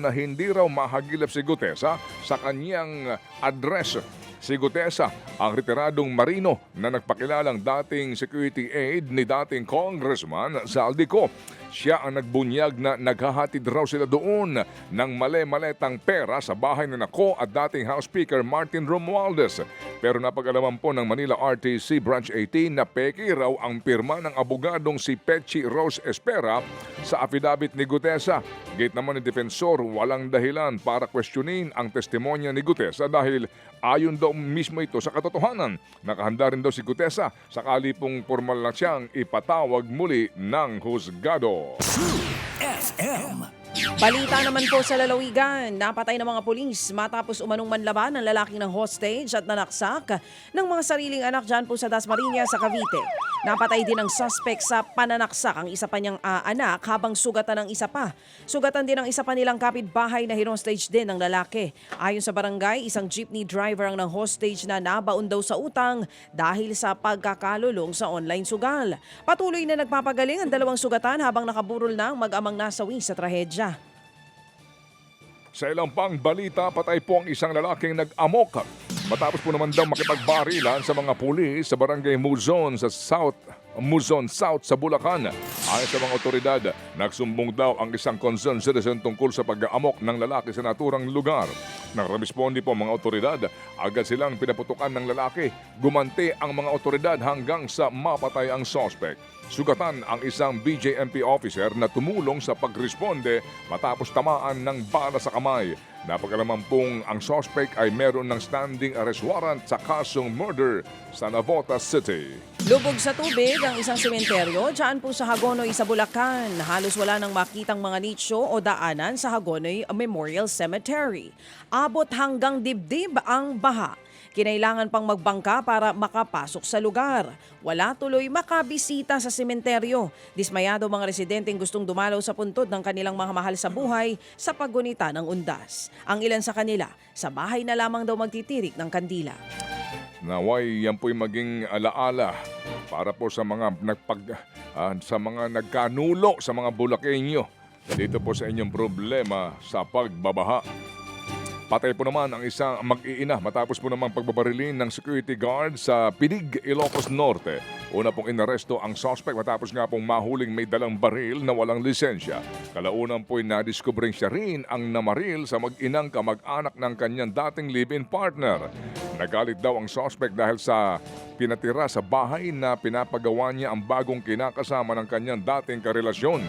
na hindi raw mahagilap si Gutesa sa kanyang address. Si Gutesa, ang retiradong marino na nagpakilalang dating security aide ni dating Congressman Zaldico. Siya ang nagbunyag na naghahatid raw sila doon ng male-maletang pera sa bahay ni Nako at dating House Speaker Martin Romualdez. Pero napag-alaman po ng Manila RTC Branch 18 na peke raw ang pirma ng abogadong si Pechi Rose Espera sa affidavit ni Gutesa. Gate naman ni Defensor, walang dahilan para questionin ang testimonya ni Gutesa dahil ayon daw mismo ito sa katotohanan. Nakahanda rin daw si Gutesa sakali pong formal na siyang ipatawag muli ng husgado. Balita naman po sa lalawigan, napatay ng mga pulis matapos umanong manlaban ng lalaking ng hostage at nanaksak ng mga sariling anak dyan po sa Dasmariñas sa Cavite. Napatay din ang suspect sa pananaksak ang isa pa niyang anak habang sugatan ng isa pa. Sugatan din ang isa pa nilang kapitbahay na hinostage din ng lalaki. Ayon sa barangay, isang jeepney driver ang ng hostage na nabaon daw sa utang dahil sa pagkakalulong sa online sugal. Patuloy na nagpapagaling ang dalawang sugatan habang nakaburol na ang mag-amang nasawi sa trahedya. Sa ilang pang balita, patay po ang isang lalaking nag-amok matapos po naman daw makipagbarilan sa mga pulis sa barangay Muzon South sa Bulacan. Ayon sa mga otoridad, nagsumbong daw ang isang concerned citizen tungkol sa pag-aamok ng lalaki sa naturang lugar. Nang responde po ang mga otoridad, agad silang pinaputukan ng lalaki. Gumanti ang mga otoridad hanggang sa mapatay ang suspect. Sugatan ang isang BJMP officer na tumulong sa pagresponde matapos tamaan ng bala sa kamay. Napag-alaman pong ang suspect ay meron ng standing arrest warrant sa kasong murder sa Navotas City. Lubog sa tubig ang isang sementeryo dyan po sa Hagonoy sa Bulacan. Halos wala nang makitang mga nicho o daanan sa Hagonoy Memorial Cemetery. Abot hanggang dibdib ang baha. Kinailangan pang magbangka para makapasok sa lugar. Wala tuloy makabisita sa sementeryo. Dismayado mga residenteng gustong dumalaw sa puntod ng kanilang mga mahal sa buhay sa paggunita ng undas. Ang ilan sa kanila, sa bahay na lamang daw magtitirik ng kandila. Naway yan po'y maging alaala para po sa mga nagkanulo sa mga Bulakenyo dito po sa inyong problema sa pagbabaha. Patay po naman ang isang mag-iina matapos po naman pagbabarilin ng security guard sa Pidig, Ilocos Norte. Una pong inaresto ang suspect matapos nga pong mahuling may dalang baril na walang lisensya. Kalaunan po'y nadiskubring siya rin ang namaril sa mag-inang kamag-anak ng kanyang dating live-in partner. Nagalit daw ang suspect dahil sa pinatira sa bahay na pinapagawa niya ang bagong kinakasama ng kanyang dating karelasyon.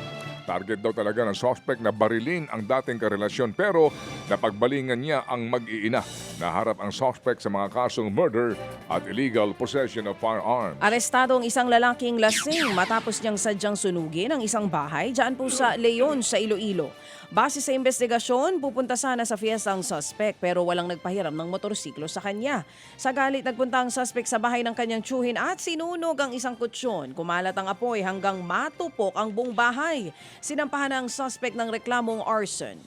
Target daw talaga ng suspect na barilin ang dating karelasyon pero napagbalingan niya ang mag-iina. Naharap ang suspect sa mga kasong murder at illegal possession of firearms. Arestado ang isang lalaking lasing matapos niyang sadyang sunugin ang isang bahay dyan po sa Leon sa Iloilo. Base sa investigasyon, pupunta sana sa fiesta ang suspect pero walang nagpahiram ng motorsiklo sa kanya. Sa galit, nagpunta ang suspect sa bahay ng kanyang tiyuhin at sinunog ang isang kutsyon. Kumalat ang apoy hanggang matupok ang buong bahay. Sinampahan ang suspect ng reklamong arson.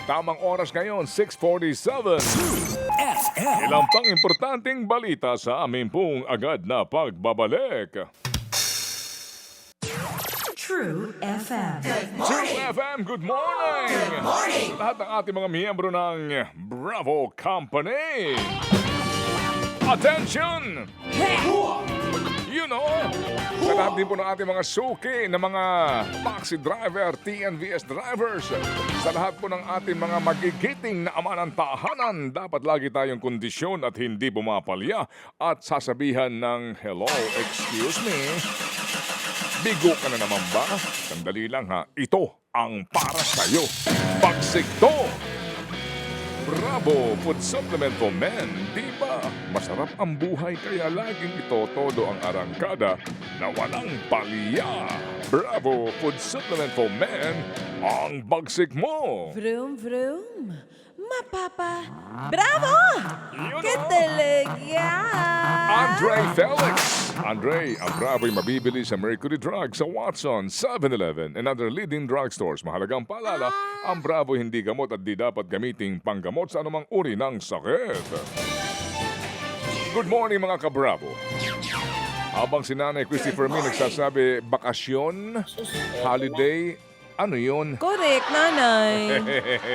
Tamang oras ngayon, 6:47. Ilang pang importanteng balita sa amin pong agad na pagbabalik. True FM. True FM, good morning! Good morning! Sa lahat ng ating mga miyembro ng Bravo Company. Attention! You know, sa lahat din po ng ating mga suki na mga taxi driver, TNVS drivers, sa lahat po ng ating mga magigiting na ama ng tahanan, dapat lagi tayong kondisyon at hindi bumapalya at sasabihan ng, hello, excuse me, bigo ka na naman ba? Sandali lang ha, ito ang para sa'yo. Bagsik to! Bravo Food Supplement for Men. Di ba? Masarap ang buhay kaya laging ito todo ang arangkada na walang palya. Bravo Food Supplement for Men. Ang bagsik mo. Vroom, vroom. Bravo! Ka talaga! Andre Felix. Andre, ang Bravo'y mabibili sa Mercury Drug sa Watson, 7-Eleven, and other leading drugstores. Mahalagang paalala, ang Bravo hindi gamot at di dapat gamiting panggamot sa anumang uri ng sakit. Good morning mga ka-Bravo. Habang si Nanay Christopher Min nagsasabi, bakasyon, holiday, ano yun? Correct, nanay.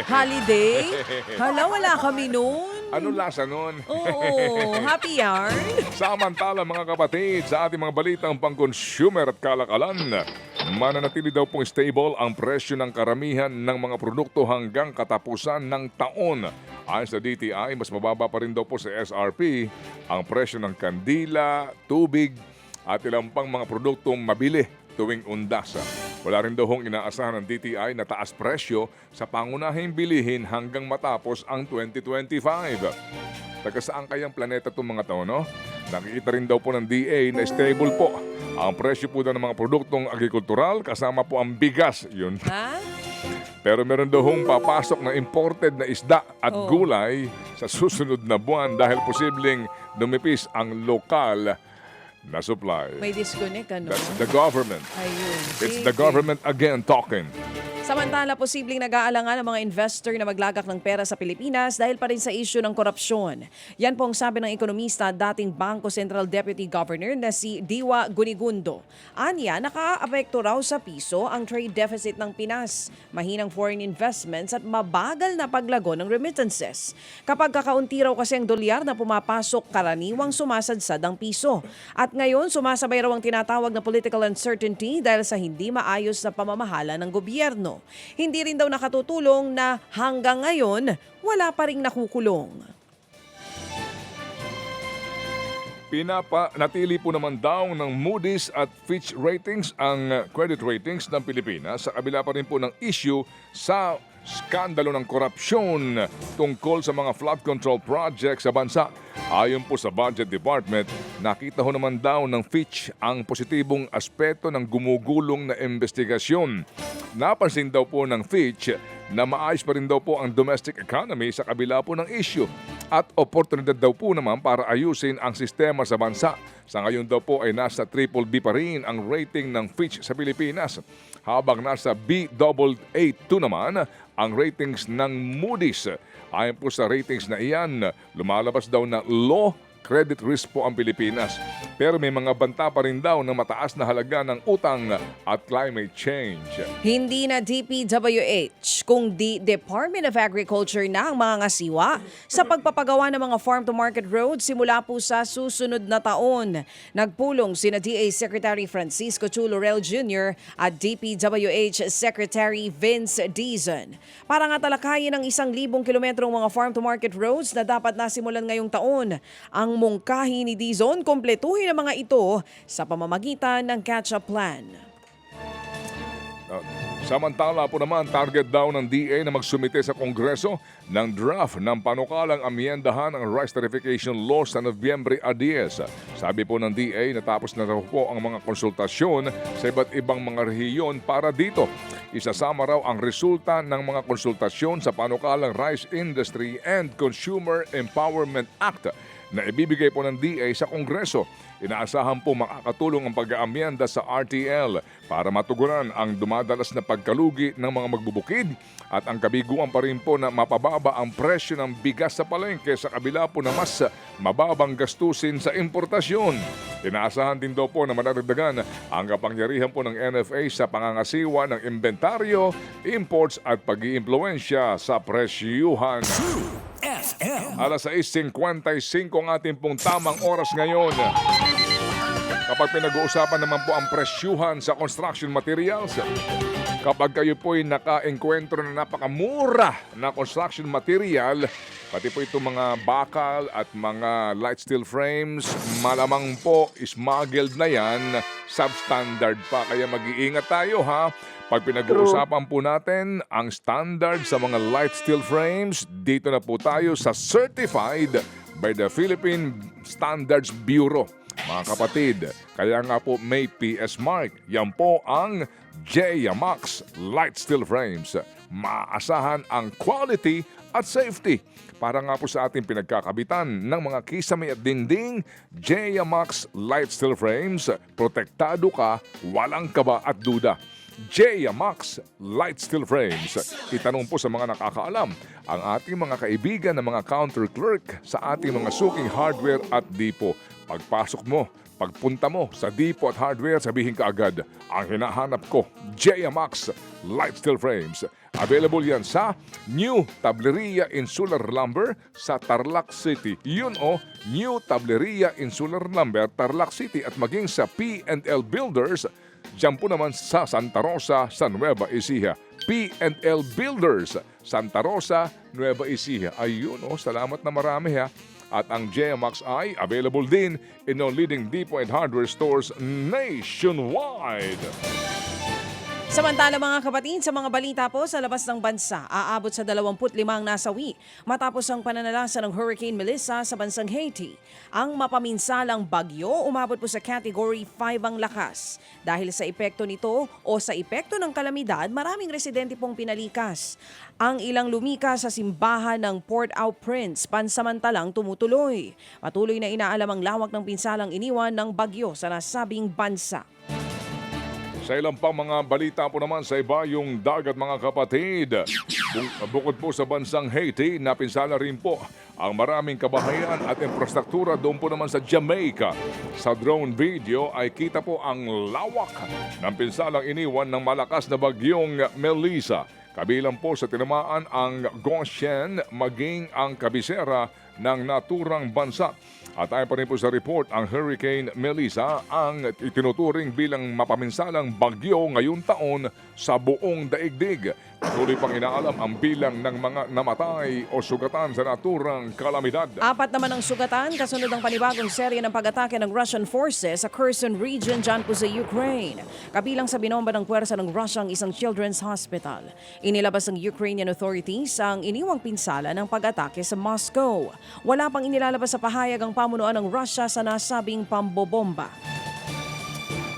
Holiday? Hala, wala kami noon. Ano lasa nun? Oo, happy yarn. Samantala mga kapatid, sa ating mga balitang pang-consumer at kalakalan, mananatili daw pong stable ang presyo ng karamihan ng mga produkto hanggang katapusan ng taon. Ayon sa DTI, mas mababa pa rin daw po sa SRP ang presyo ng kandila, tubig at ilang pang mga produktong mabili tuwing undas. Wala rin daw hong inaasahan ng DTI na taas presyo sa pangunahing bilihin hanggang matapos ang 2025. Taga saan kayang planeta itong mga to, no? Nakikita rin daw po ng DA na stable po ang presyo po daw ng mga produktong agrikultural kasama po ang bigas. Yun. Pero meron daw hong papasok na imported na isda at gulay sa susunod na buwan dahil posibleng dumipis ang lokal na supply. May disconnect, ano? That's the government. Ayun. It's the government again talking. Samantala, posibleng nag-aalangan ang mga investor na maglagak ng pera sa Pilipinas dahil pa rin sa issue ng korupsyon. Yan po ang sabi ng ekonomista dating Bangko Sentral Deputy Governor na si Diwa Gunigundo. Anya, naka-apekto raw sa piso ang trade deficit ng Pinas, mahinang foreign investments at mabagal na paglago ng remittances. Kapag kakaunti raw kasi ang dolyar na pumapasok, karaniwang sumasadsad ang piso. At ngayon, sumasabay raw ang tinatawag na political uncertainty dahil sa hindi maayos na pamamahala ng gobyerno. Hindi rin daw nakatutulong na hanggang ngayon, wala pa ring nakukulong. Natili po naman daw ng Moody's at Fitch Ratings ang credit ratings ng Pilipinas sa kabila pa rin po ng issue sa skandalo ng korupsyon tungkol sa mga flood control projects sa bansa. Ayon po sa Budget Department, nakita ho naman daw ng Fitch ang positibong aspeto ng gumugulong na investigasyon. Napansin daw po ng Fitch na maayos pa rin daw po ang domestic economy sa kabila po ng issue at oportunidad daw po naman para ayusin ang sistema sa bansa. Sa ngayon daw po ay nasa BBB pa rin ang rating ng Fitch sa Pilipinas, habang nasa Baa2 naman ang ratings ng Moody's. Ayon po sa ratings na iyan, lumalabas daw na low credit risk po ang Pilipinas. Pero may mga banta pa rin daw ng mataas na halaga ng utang at climate change. Hindi na DPWH, kundi Department of Agriculture na ang mga ngasiwa sa pagpapagawa ng mga farm-to-market roads simula po sa susunod na taon. Nagpulong sina DA Secretary Francisco Chu Laurel Jr. at DPWH Secretary Vince Dizon. Para nga talakayin ang 1,000 kilometrong mga farm-to-market roads na dapat nasimulan ngayong taon. Ang mungkahi ni Dizon, kompletuhin ang mga ito sa pamamagitan ng catch-up plan. Samantala po naman, target daw ng DA na magsumite sa Kongreso ng draft ng panukalang amyendahan ng Rice Tariffication Law sa Nobyembre 10. Sabi po ng DA, natapos na raw po ang mga konsultasyon sa iba't ibang mga rehiyon para dito. Isasama raw ang resulta ng mga konsultasyon sa panukalang Rice Industry and Consumer Empowerment Act na ibibigay po ng DA sa Kongreso. Inaasahan po makakatulong ang pag-aamyenda sa RTL para matugunan ang dumadalas na pagkalugi ng mga magbubukid at ang kabiguan pa rin po na mapababa ang presyo ng bigas sa palengke sa kabila po na mas mababang gastusin sa importasyon. Inaasahan din daw po na madadagdagan ang kapangyarihan po ng NFA sa pangangasiwa ng inventaryo, imports at pag-iimpluwensya sa presyuhan. Alas 6:55 ang ating pong tamang oras ngayon. Kapag pinag-uusapan naman po ang presyuhan sa construction materials, kapag kayo po'y naka-enkwentro na napakamura na construction material, pati po itong mga bakal at mga light steel frames, malamang po smuggled na yan, substandard pa. Kaya mag-iingat tayo ha. Pag pinag-uusapan po natin ang standard sa mga light steel frames, dito na po tayo sa Certified by the Philippine Standards Bureau. Mga kapatid, kaya nga po may PS mark. Yan po ang JMax Light Steel Frames. maaasahan ang quality at safety. Para nga po sa ating pinagkakabitan ng mga kisame at dingding, Jayamax Light Steel Frames, protektado ka, walang kaba at duda. Jayamax Light Steel Frames. Itanong po sa mga nakakaalam, ang ating mga kaibigan na mga counter clerk sa ating mga suking hardware at dipo. Pagpasok mo, pagpunta mo sa dipo at hardware, sabihin ka agad, ang hinahanap ko, Jayamax Light Steel Frames. Available yan sa New Tableria Insular Lumber sa Tarlac City. Yun New Tableria Insular Lumber, Tarlac City, at maging sa P&L Builders, diyan po naman sa Santa Rosa, sa Nueva Ecija. P&L Builders, Santa Rosa, Nueva Ecija. Ayun, salamat na marami ha. At ang Jayamax ay available din in all leading depot and hardware stores nationwide. Samantala mga kapatid, sa mga balita po sa labas ng bansa, aabot sa 25 ang nasawi matapos ang pananalasa ng Hurricane Melissa sa bansang Haiti. Ang mapaminsalang bagyo umabot po sa Category 5 ang lakas. Dahil sa epekto nito o sa epekto ng kalamidad, maraming residente pong pinalikas. Ang ilang lumikas sa simbahan ng Port-au-Prince pansamantalang tumutuloy. Patuloy na inaalam ang lawak ng pinsalang iniwan ng bagyo sa nasabing bansa. Sa ilang pang mga balita po naman sa iba yung dagat mga kapatid. Bukod po sa bansang Haiti, napinsala rin po ang maraming kabahayan at infrastruktura doon po naman sa Jamaica. Sa drone video ay kita po ang lawak ng pinsalang iniwan ng malakas na bagyong Melissa. Kabilang po sa tinamaan ang Goshen maging ang kabisera ng naturang bansa. At ayon pa rin po sa report, ang Hurricane Melissa ang itinuturing bilang mapaminsalang bagyo ngayong taon sa buong daigdig. Patuloy pang inaalam ang bilang ng mga namatay o sugatan sa naturang kalamidad. 4 naman ang sugatan kasunod ng panibagong serye ng pag-atake ng Russian forces sa Kherson region dyan po sa Ukraine. Kabilang sa binomba ng puwersa ng Russia ang isang children's hospital. Inilabas ng Ukrainian authorities ang iniwang pinsala ng pag-atake sa Moscow. Wala pang inilalabas sa pahayag ang pamunuan ng Russia sa nasabing pambobomba.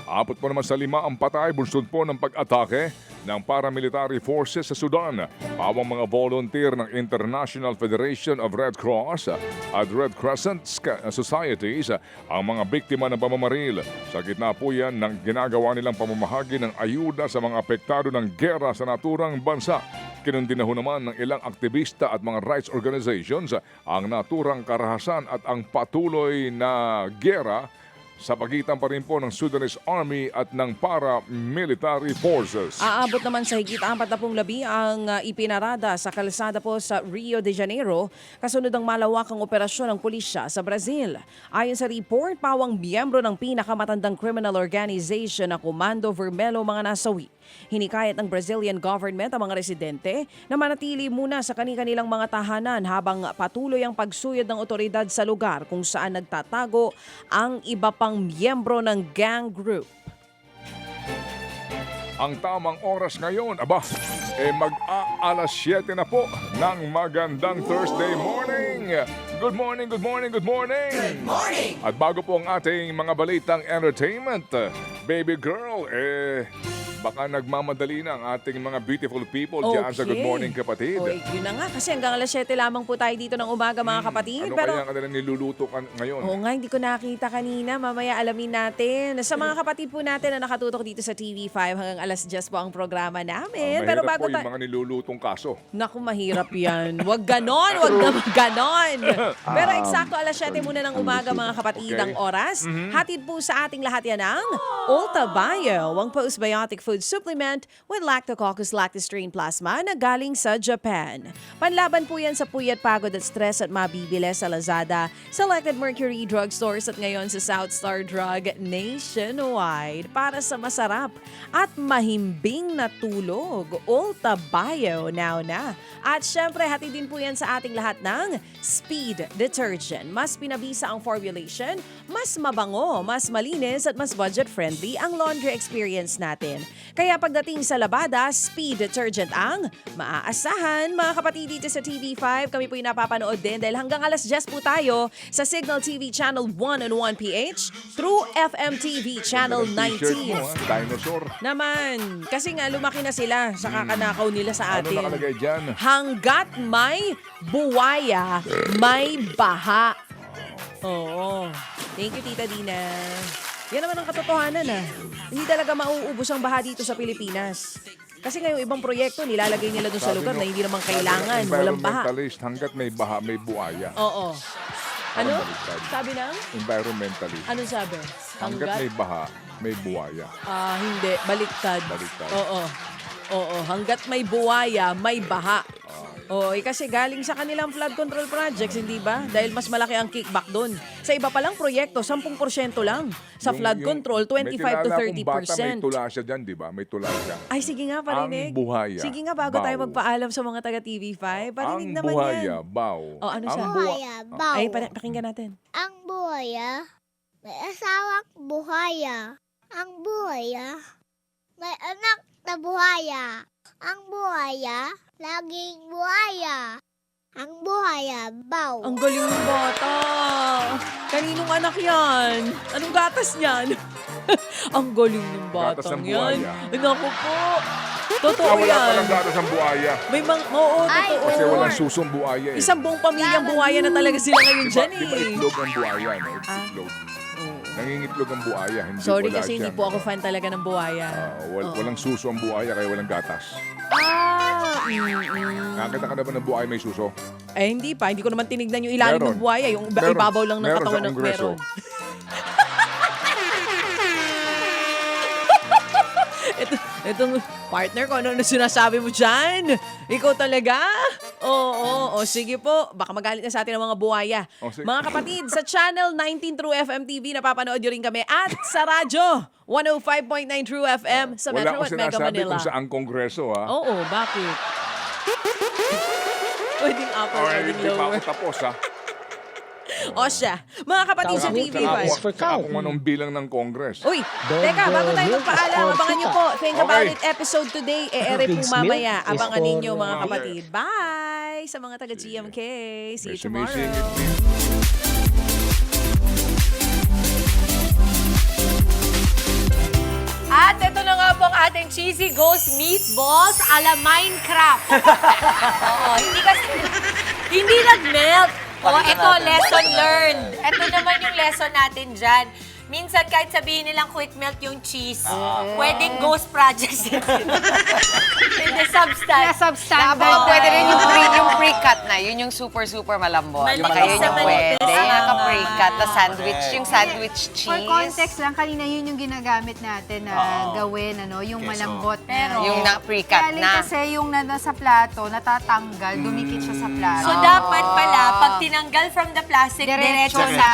Abot po naman sa 5 ang patay bunsod po ng pag-atake ng paramilitary forces sa Sudan. Pawang mga volunteer ng International Federation of Red Cross at Red Crescent Societies ang mga biktima ng pamamaril. Sa gitna po yan ng ginagawa nilang pamamahagi ng ayuda sa mga apektado ng gera sa naturang bansa. Kinundinaho naman ng ilang aktivista at mga rights organizations ang naturang karahasan at ang patuloy na gera sa pagitan pa rin po ng Sudanese Army at ng paramilitary forces. Aabot naman sa higit 40 labi ang ipinarada sa kalsada po sa Rio de Janeiro kasunod ng malawakang operasyon ng pulisya sa Brazil. Ayon sa report, pawang miyembro ng pinakamatandang criminal organization na Comando Vermelho mga nasawi. Hinikayat ng Brazilian government ang mga residente na manatili muna sa kani-kanilang mga tahanan habang patuloy ang pagsuyod ng otoridad sa lugar kung saan nagtatago ang iba pang miyembro ng gang group. Ang tamang oras ngayon, mag-aalas 7 na po ng magandang Thursday morning. Good morning, good morning, good morning. Good morning. At bago po ang ating mga balitang entertainment, baby girl, baka nagmamadali na ang ating mga beautiful people dyan sa Good Morning Kapatid. Oy, yun na nga, kasi hanggang alas 7 lamang po tayo dito ng umaga mga kapatid. Ano kaya kanila niluluto ngayon? Oo nga, hindi ko nakita kanina. Mamaya alamin natin. Sa mga kapatid po natin na nakatutok dito sa TV5 hanggang alas 10 po ang programa namin. Pero Mahirap bago po yung mga nilulutong kaso. Naku, mahirap yan. Huwag ganon, huwag naman ganon. Pero eksakto alas 7 muna ng umaga mga kapatid ang oras. Hatid po sa ating lahat yan ang Ulta Bio, ang postbiotic food supplement with Lactococcus lactostrain plasma na galing sa Japan. Panlaban po yan sa puyat, pagod at stress at mabibili sa Lazada, selected Mercury drugstores at ngayon sa South Star Drug nationwide para sa masarap at mahimbing na tulog. Ulta Bio now na. At syempre, hatid din po yan sa ating lahat ng Speed Detergent. Mas pinabisa ang formulation, mas mabango, mas malinis at mas budget-friendly ang laundry experience natin. Kaya pagdating sa labada, Speed Detergent ang maaasahan. Mga kapatid, dito sa TV5, kami po yung napapanood din dahil hanggang alas 10 po tayo sa Signal TV Channel 101PH through FM TV Channel T-shirt mo, 19. dinosaur. Naman, kasi nga lumaki na sila sa kakanakaw nila sa Ano atin. nakalagay dyan? Hanggat may buwaya, may baha. Oo. Thank you, Tita Dina. Yan naman ang katotohanan Hindi talaga mauubos ang baha dito sa Pilipinas. Kasi ngayong ibang proyekto, nilalagay nila doon sa lugar na hindi naman kailangan. Walang baha. Environmentalist, hanggat may baha, may buhaya. Oo. Ano? baliktad. Sabi ng? Environmentalist. Anong sabi? Hanggat may baha, may buhaya. Hindi. Baliktad. Baliktad. Oo. Hanggat may buwaya, may baha. Oo, kasi galing sa kanilang flood control projects, hindi ba? Dahil mas malaki ang kickback doon. Sa iba palang proyekto, 10% lang. Sa flood control, 25 to 30%. May bata, may tula siya dyan, di ba? May tula siya. Ay, sige nga, parinig. Ang buhaya. Sige nga, bago tayo magpaalam sa mga taga TV5, parinig naman yan. Ang buhaya, baw. Oh, ano siya? Ang buhaya, baw. Ay, pakinggan natin. Ang buhaya, may asawang buhaya. Ang buhaya, may anak na buhaya. Ang buhaya, laging buhaya. Ang buhaya, baw. Ang galing ng bata. Kaninong anak yan? Anong gatas niyan? Ang galing ng Gatas batang ng yan. buhaya. Naku po. Totoo Wala yan. palang gatas ang buhaya. May oo, totoo. Kasi walang susong buhaya eh. Isang buong pamilyang buhaya na talaga sila ngayon dyan Di ba eh. itlog ang buhaya, no? Itlog. Nangingitlog ang buhaya. Hindi Sorry wala kasi hindi siyang, po ako fan talaga ng buhaya. Walang suso ang buhaya, kaya walang gatas. Nakakita ka na ba ng buhaya may suso? Eh, hindi pa. Hindi ko naman tinignan yung ilalim Meron. ng buhaya. Yung Meron. ibabaw lang ng Meron katawan sa ng Kongreso. meron. Itong partner ko, ano sinasabi mo dyan? Ikaw talaga? Oo, sige po. Baka magalit na sa atin ang mga buhaya. Mga kapatid, sa Channel 19 True FM TV, napapanood nyo rin kami. At sa radyo, 105.9 True FM sa Wala Metro ko at Mega sinasabi Manila. kung saan Kongreso, ha? Oo, bakit? Pwedeng upper, Okay, pwedeng hindi pa lower. ako tapos, ha? O siya, mga kapatid sa TV5. Saka kung anong bilang ng Congress. Uy, teka, bago tayo magpaalam, abangan nyo po. Think About It episode today. E-ere po mamaya. Abangan ninyo mga kapatid. Bye! Sa mga taga-GMK. See you tomorrow. At ito na nga po ang ating Cheesy Ghost Meatballs a la Minecraft. Oo, hindi nag-melt. Ito, lesson learned. Ito naman yung lesson natin dyan. Minsan, kahit sabihin nilang quick melt yung cheese, pwedeng ghost projects din. Hindi substance. Dapat pwede rin yung pre-cut na. Yun yung super malambot. Malinis Baka yun na yung malinis. pwede. Naka-pre-cut na sandwich. Yung sandwich cheese. For context lang, kanina yun yung ginagamit natin na gawin, yung malambot. Pero, yung pre-cut na. Kasi yung nasa plato, natatanggal, dumikit siya sa plato. So, dapat pala, pag tinanggal from the plastic, diretso sa...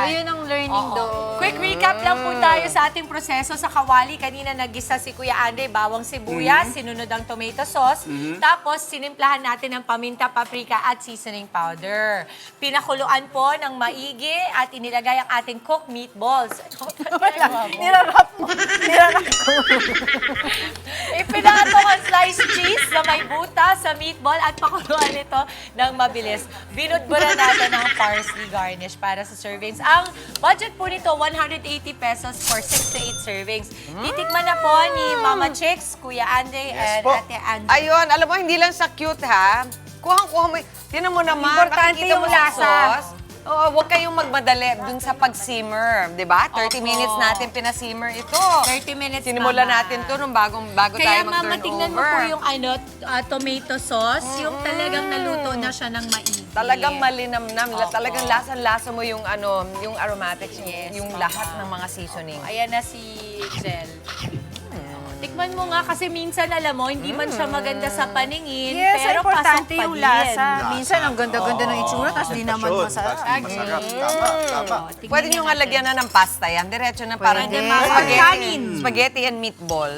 So, yun ang learning doon. Quick recap lang po tayo sa ating proseso sa kawali. Kanina nagisa si Kuya Andre, bawang sibuyas, sinunod ang tomato sauce, tapos sinimplahan natin ng paminta, paprika at seasoning powder. Pinakuluan po ng maigi at inilagay ang ating cooked meatballs. Nirarap mo. Ipinatong ang sliced cheese na may buta sa meatball at pakuluan ito ng mabilis. Binudburan natin ng parsley garnish para sa servings. Ang budget po nito, 180 pesos for 6 to 8 servings. Titikman na po ni Mama Chicks, Kuya Andre, and Ate Andre. Ayun, alam mo, hindi lang sa cute ha. Kuhang-kuha mo. Tinan mo naman. Importante makikita mo yung sa lasa. sauce. Oo, huwag kayong magmadali dun sa pag-simmer, di ba? 30 minutes natin pina-simmer ito. 30 minutes, Sinimula Mama. natin to nung bago tayo Kaya mag-turn Mama, tingnan mo po yung tomato sauce, yung talagang naluto na siya ng maigi. Talagang malinamnam. Talagang lasan-lasa mo yung yung aromatics, yung lahat ng mga seasoning. Ayan na si Jel. Tikman mo nga kasi minsan alam mo, hindi man siya maganda sa paningin, Yes, pero importante pasok pa yung din. lasa. Minsan ang ganda-ganda ng itsura, tapos di naman masarap. Tama. Pwede nyo nga lagyan na ng pasta yan. Diretso na parang Pwede, Mama. spaghetti and meatball.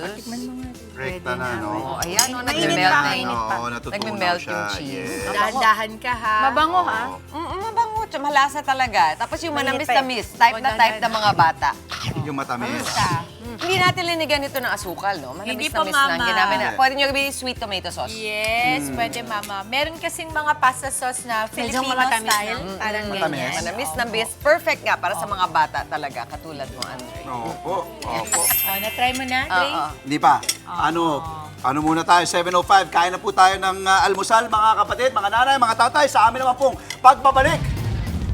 Rekta na, no? Oh, ayan, no, Mainit pa, nagme-melt na mainit pa. Oo, natutunaw Nagme-melt siya. yung cheese. Yes. Dahan-dahan ka ha. Mabango ha? Mabango. Malasa talaga. Tapos yung Mainit pa manamis-tamis. Type na O, type ng mga bata. Yung matamis. Hindi natin linigyan ito ng asukal, no? Hindi Manamis pa, na miss lang. Mama. Ginamit na. Pwede nyo gawin sweet tomato sauce. Yes, pwede, Mama. Meron kasing mga pasta sauce na Medyo Filipino matamis style. na. Parang Matamis. ganyan. Manamis na bis. Perfect nga para sa mga bata talaga, katulad mo, Andre. Opo, opo. Oh, na-try mo na, Dre? Hindi pa. Ano muna tayo, 7:05. Kain na po tayo ng almusal, mga kapatid, mga nanay, mga tatay. Sa amin naman pong pagbabalik.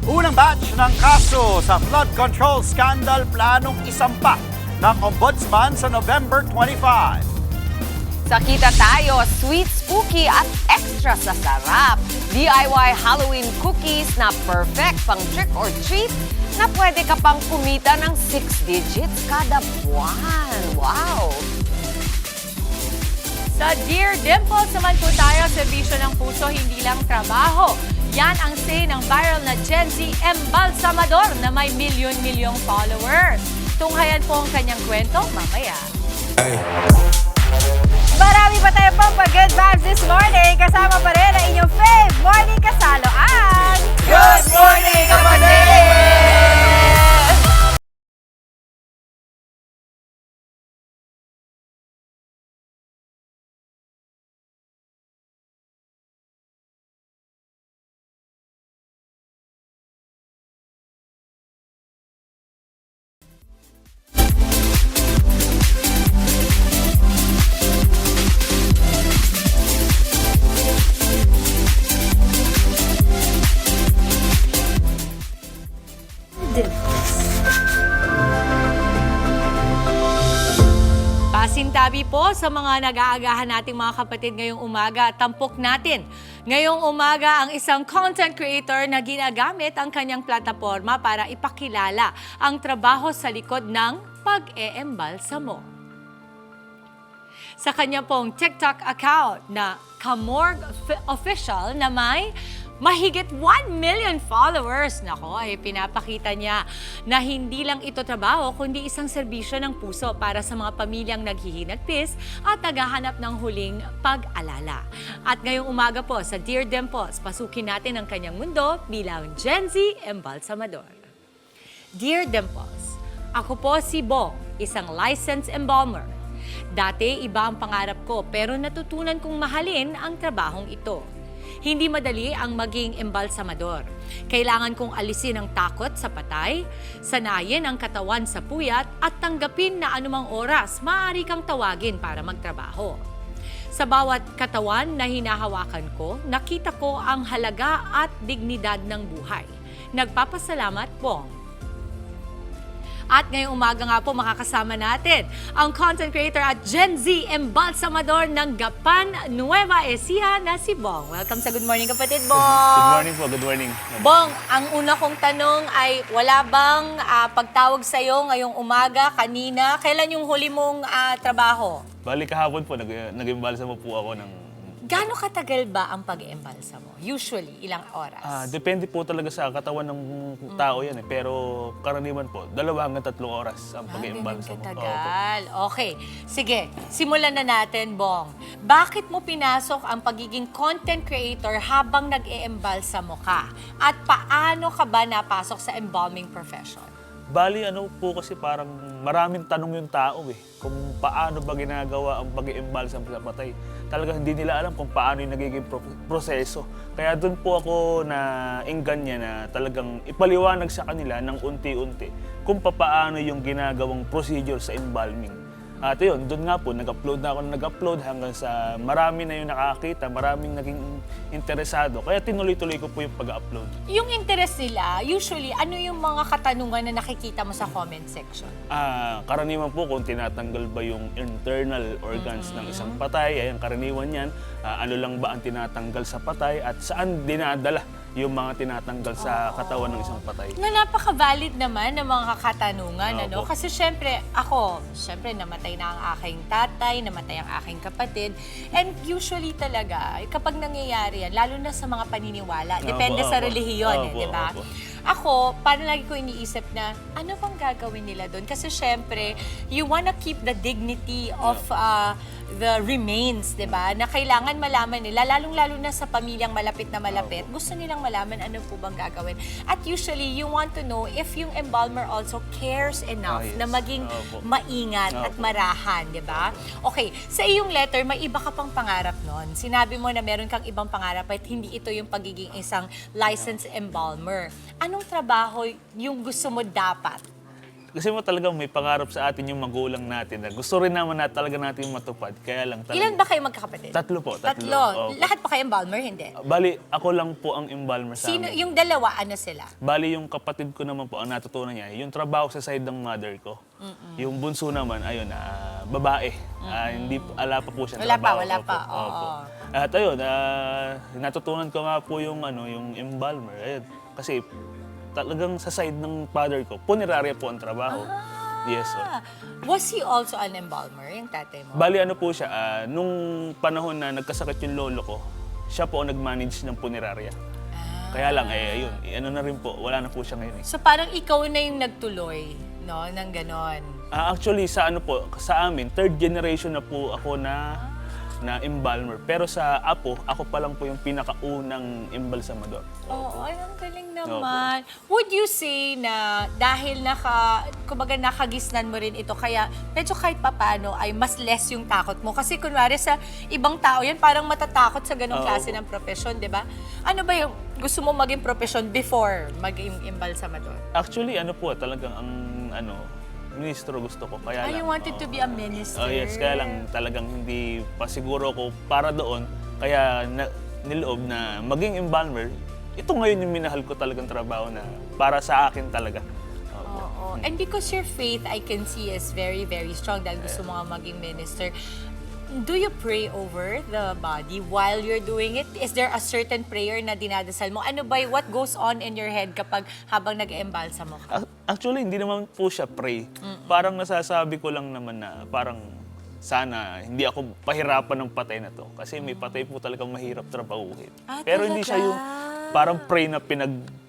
Unang batch ng kaso sa flood control scandal planong isampa ng Ombudsman sa November 25. Sakita tayo, sweet, spooky at extra sa sarap. DIY Halloween cookies na perfect pang trick or treat na pwede ka pang kumita ng 6 digits kada buwan. Wow! Sa Dear Dimples naman po tayo, serbisyo ng puso, hindi lang trabaho. Yan ang say ng viral na Gen Z embalsamador na may milyon-milyong followers. Tunghayan po ang kanyang kwento mamaya. Marami pa tayo pang good vibes this morning. Kasama pa rin ang inyong fave morning kasalo ang Good Morning, Kapatid! Pasintabi po sa mga nag-aagahan nating mga kapatid ngayong umaga. Tampok natin ngayong umaga ang isang content creator na ginagamit ang kanyang plataforma para ipakilala ang trabaho sa likod ng pag-eembalsamo. Sa kanya pong TikTok account na Kamorg Official na may mahigit 1 million followers. Nako, ay pinapakita niya na hindi lang ito trabaho, kundi isang serbisyo ng puso para sa mga pamilyang naghihinagpis at naghahanap ng huling pag-alala. At ngayong umaga po sa Dear Dimples, pasukin natin ang kanyang mundo bilang Gen Z embalsamador. Dear Dimples, ako po si Bong, isang licensed embalmer. Dati iba ang pangarap ko pero natutunan kong mahalin ang trabahong ito. Hindi madali ang maging embalsamador. Kailangan kong alisin ang takot sa patay, sanayin ang katawan sa puyat at tanggapin na anumang oras maaari kang tawagin para magtrabaho. Sa bawat katawan na hinahawakan ko, nakita ko ang halaga at dignidad ng buhay. Nagpapasalamat po. At ngayong umaga nga po makakasama natin ang content creator at Gen Z embalsamador ng Gapan Nueva Ecija na si Bong. Welcome sa Good Morning Kapatid, Bong! Good morning po, good morning. Bong, ang una kong tanong ay wala bang pagtawag sa'yo ngayong umaga, kanina? Kailan yung huli mong trabaho? Bali kahapon po, nag-imbalsa mo po ako ng... Gaano katagal ba ang pag-eembalsa mo? Usually, ilang oras? Depende po talaga sa katawan ng tao yan eh. Pero karaniwan po, 2 hanggang 3 oras ang pag-imbalsa mo. Tagal. Okay. Sige, simulan na natin, Bong. Bakit mo pinasok ang pagiging content creator habang nag-eembalsa mo ka? At paano ka ba napasok sa embalming profession? Bali, ano po kasi parang maraming tanong yung tao eh. Kung paano ba ginagawa ang pag-iimbalsa sa patay. Talaga hindi nila alam kung paano yung nagiging proseso. Kaya doon po ako na-enganya na talagang ipaliwanag sa kanila ng unti-unti kung paano yung ginagawang procedure sa embalming. At yun, doon nga po, nag-upload na ako na nag-upload hanggang sa marami na yung nakakita, maraming naging interesado. Kaya tinuloy-tuloy ko po yung pag-upload. Yung interest nila, usually, ano yung mga katanungan na nakikita mo sa comment section? Karaniwan po kung tinatanggal ba yung internal organs ng isang patay, ayan, karaniwan yan. Ano lang ba ang tinatanggal sa patay at saan dinadala yung mga tinatanggal sa katawan ng isang patay. Na napaka-valid naman ng mga katanungan, ano? Kasi syempre, namatay na ang aking tatay, namatay ang aking kapatid. And usually talaga, kapag nangyayari yan, lalo na sa mga paniniwala, depende sa relihiyon, di ba? Ako ako, parang lagi ko iniisip na, ano bang gagawin nila doon? Kasi syempre, you wanna keep the dignity of the remains, di ba? Na kailangan malaman nila, lalong-lalo na sa pamilyang malapit na malapit, gusto nilang malaman ano po bang gagawin. At usually, you want to know if yung embalmer also cares enough na maging maingat at marahan, di ba? Okay, sa iyong letter, may iba ka pang pangarap nun. Sinabi mo na meron kang ibang pangarap at hindi ito yung pagiging isang licensed embalmer. Anong trabaho yung gusto mo dapat? Kasi mo talagang may pangarap sa atin yung magulang natin na gusto rin naman na talaga natin matupad. Kaya lang talaga. Ilan ba kayo magkakapatid? Tatlo po. Tatlo. Opo. Lahat pa kayo embalmer, hindi? Bali, ako lang po ang embalmer sa Sino, amin. yung dalawa, ano sila? Bali, yung kapatid ko naman po, ang natutunan niya, yung trabaho sa side ng mother ko. Yung bunso naman, ayun, babae. Hindi, ala pa po siya trabaho. Wala pa. Opo. At ayun, natutunan ko nga po yung, yung embalmer. Ayun, kasi talagang sa side ng father ko, punerarya po ang trabaho. Yes, sir. Was he also an embalmer, yung tatay mo? Bali, ano po siya, nung panahon na nagkasakit yung lolo ko, siya po ang nag-manage ng punerarya. Kaya lang, ayun, ano na rin po, wala na po siya ngayon. So parang ikaw na yung nagtuloy, no, ng ganon. Actually, sa amin, third generation na po ako na embalmer. Pero sa apo, ako pa lang po yung pinakaunang embalsamador. Oo, ay, ang galing naman. Would you say na dahil nakagisnan mo rin ito, kaya medyo kahit papano ay mas less yung takot mo? Kasi kunwari sa ibang tao yan, parang matatakot sa ganong klase ng profesyon, di ba? Ano ba yung gusto mo maging profesyon before maging embalsamador? Actually, talagang ang ministro gusto ko. Kaya lang, you wanted to be a minister? Yes, kaya lang talagang hindi pa siguro ko para doon. Kaya niloob na maging embalmer, ito ngayon yung minahal ko talagang trabaho na para sa akin talaga. Oo. And because your faith, I can see, is very, very strong dahil gusto mo nga maging minister. Do you pray over the body while you're doing it? Is there a certain prayer na dinadasal mo? Ano ba, what goes on in your head kapag habang nag-embalsa mo ka? Actually, hindi naman po siya pray. Parang nasasabi ko lang naman na parang sana hindi ako pahirapan ng patay na to. Kasi may patay po talagang mahirap trabahuhin. Pero hindi siya yung parang pray na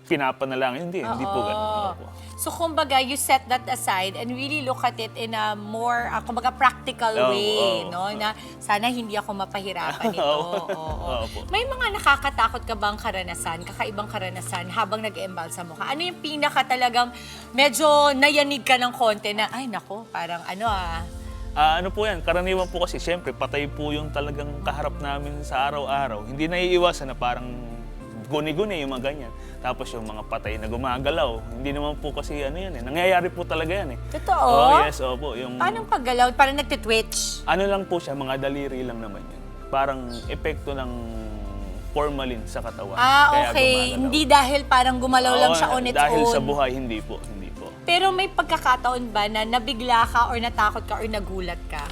pinapanalangin. Hindi po ganun. So, kumbaga, you set that aside and really look at it in a more, kumbaga, practical way, no? Na sana hindi ako mapahirapan ito. May mga nakakatakot ka bang karanasan, kakaibang karanasan habang nag-embalsa mo ka? Ano yung pinaka talagang medyo nayanig ka ng konti na, ay nako, parang ano po yan, karaniwan po kasi, syempre, patay po yung talagang kaharap namin sa araw-araw. Hindi naiiwasan na parang guni-guni yung mga ganyan. Tapos yung mga patay na gumagalaw. Hindi naman po kasi nangyayari po talaga yan . Totoo? Yes, opo. Paano paggalaw? Parang nagtitwitch? Ano lang po siya, mga daliri lang naman yun. Parang epekto ng formalin sa katawan. Okay. Hindi dahil parang gumalaw lang siya on its own. Dahil sa buhay, hindi po. Pero may pagkakataon ba na nabigla ka or natakot ka or nagulat ka?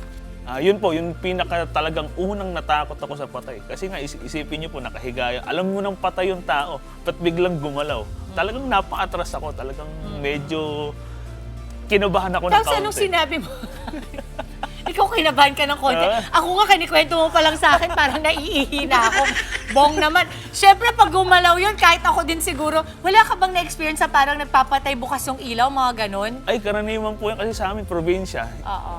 Yun po, yung pinaka talagang unang natakot ako sa patay. Kasi nga, isipin niyo po, nakahigaya. Alam mo nang patay yung tao, ba't biglang gumalaw? Talagang napaka-atras ako. Talagang medyo kinabahan ako ng kaunti. Tapos anong sinabi mo? Ikaw kinabahan ka ng konti. Ako nga, kanikwento mo pa lang sa akin, parang naiihi na ako. Bong naman. Siyempre, pag gumalaw yun, kahit ako din siguro, wala ka bang na-experience sa parang nagpapatay bukas yung ilaw, mga ganon? Ay, karaniwan po yan kasi sa amin, probinsya.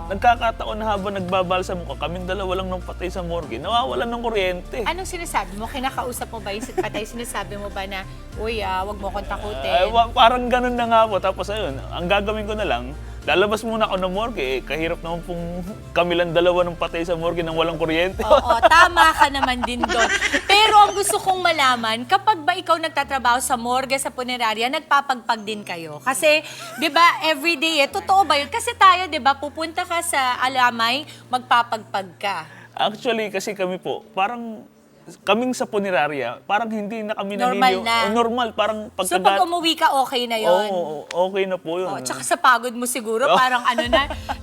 Nagkakataon na habang nagbabalsa mo ka, kaming dalawa lang nang patay sa morgue, nawawalan ng kuryente. Anong sinasabi mo? Kinakausap mo ba yung patay? Sinasabi mo ba na, uy, wag mo akong takutin? Parang ganun na nga po. Tapos ayun, ang gagawin ko na lang, lalabas muna ako ng morgue. Kahirap naman pong kami lang dalawa ng patay sa morgue nang walang kuryente. Oo, tama ka naman din doon. Pero ang gusto kong malaman, kapag ba ikaw nagtatrabaho sa morgue, sa punerarya, nagpapagpag din kayo? Kasi, di ba, everyday totoo ba yun? Kasi tayo, di ba, pupunta ka sa alamay, magpapagpag ka. Actually, kasi kami po, parang kaming sa punerarya, parang hindi na kami normal naniniw. na. Normal, parang So pag umuwi ka, okay na yun? Oo, okay na po yun. Tsaka sa pagod mo siguro, parang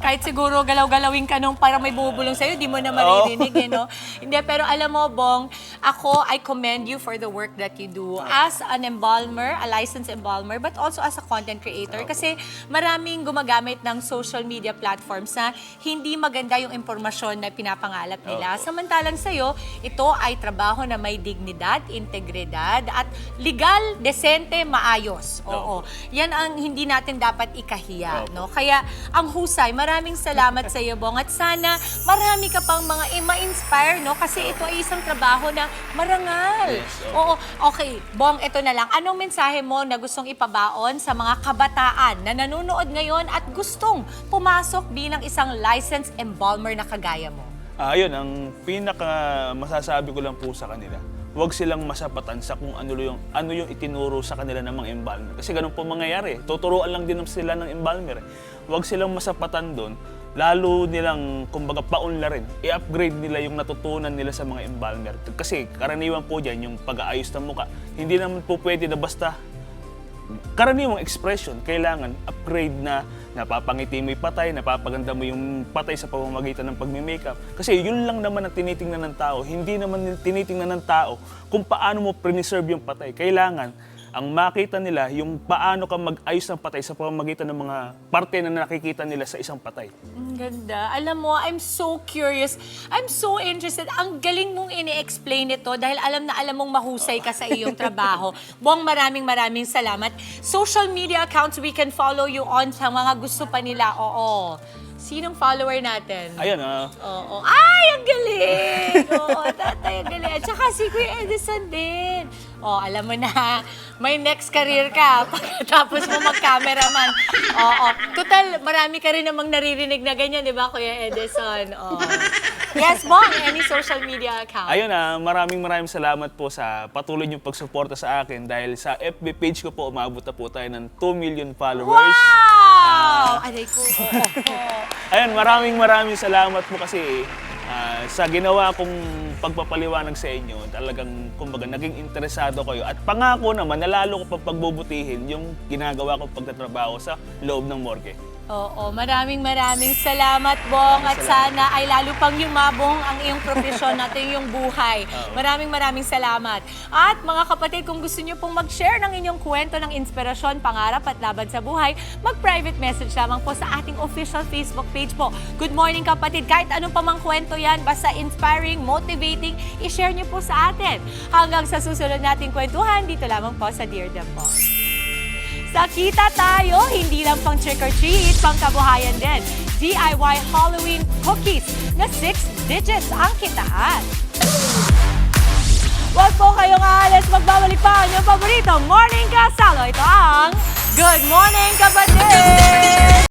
kahit siguro galaw-galawin ka nung parang may bumubulong sa'yo, di mo na maririnig, no? Hindi, pero alam mo, Bong, I commend you for the work that you do as an embalmer, a licensed embalmer, but also as a content creator. Kasi maraming gumagamit ng social media platforms na hindi maganda yung impormasyon na pinapangalap nila. Samantalang sa'yo, ito ay trabaho na may dignidad, integridad, at legal, desente, maayos. Oo. Yan ang hindi natin dapat ikahiya. No? Kaya ang husay, maraming salamat sa iyo, Bong. At sana marami ka pang mga ma-inspire, no? Kasi ito ay isang trabaho na marangal. Oo. Okay, Bong, ito na lang. Anong mensahe mo na gustong ipabaon sa mga kabataan na nanonood ngayon at gustong pumasok bilang isang licensed embalmer na kagaya mo? Ayun, ang pinaka masasabi ko lang po sa kanila, huwag silang masapatan sa kung ano yung itinuro sa kanila ng mga embalmer. Kasi ganun po mangyayari. Tuturuan lang din sila ng embalmer. Huwag silang masapatan doon. Lalo nilang, kumbaga, paunlarin. I-upgrade nila yung natutunan nila sa mga embalmer. Kasi karaniwan po dyan yung pag-aayos ng muka. Hindi naman po pwede na basta karaniwang expression, kailangan upgrade na napapangiti mo yung patay, napapaganda mo yung patay sa pamamagitan ng pagme-makeup. Kasi yun lang naman ang tinitingnan ng tao. Hindi naman tinitingnan ng tao kung paano mo preserve yung patay. Kailangan ang makita nila yung paano ka mag-ayos ng patay sa pamamagitan ng mga parte na nakikita nila sa isang patay. Ang ganda. Alam mo, I'm so curious. I'm so interested. Ang galing mong ini-explain ito dahil alam na alam mong mahusay ka sa iyong trabaho. Bong, maraming salamat. Social media accounts we can follow you on sa mga gusto pa nila. Oo. Sinong follower natin? Ayun, Oo. Ay, ang galing! Oo, tatay, ang galing. At saka si Kuya Edison din. Alam mo na, may next career ka pagkatapos mo mag-cameraman. Oo. Total, marami ka rin namang naririnig na ganyan, di ba, Kuya Edison? Yes, Bong, any social media account? Ayun, maraming salamat po sa patuloy niyong pagsuporta sa akin dahil sa FB page ko po, umabot na po tayo ng 2 million followers. Wow! Aray ko. Ayun, maraming salamat po kasi sa ginawa kong pagpapaliwanag sa inyo, talagang kumbaga naging interesado kayo at pangako naman na lalo ko pang pagbubutihin yung ginagawa kong pagtatrabaho sa loob ng morgue. Oo, maraming salamat, Bong. At sana ay lalo pang yumabong ang iyong profesyon at iyong buhay. Maraming salamat. At mga kapatid, kung gusto niyo pong mag-share ng inyong kwento ng inspirasyon, pangarap at laban sa buhay, mag-private message lamang po sa ating official Facebook page po. Good morning, kapatid. Kahit anong pamang kwento yan, basta inspiring, motivating, i-share niyo po sa atin. Hanggang sa susunod nating kwentuhan, dito lamang po sa Dear Them Boss. Sakita tayo, hindi lang pang trick-or-treat, pang kabuhayan din. DIY Halloween cookies na 6 digits ang kitaan. Huwag po kayong aalis, magbabalik pa ang inyong paboritong morning kasalo. Ito ang Good Morning Kapatid!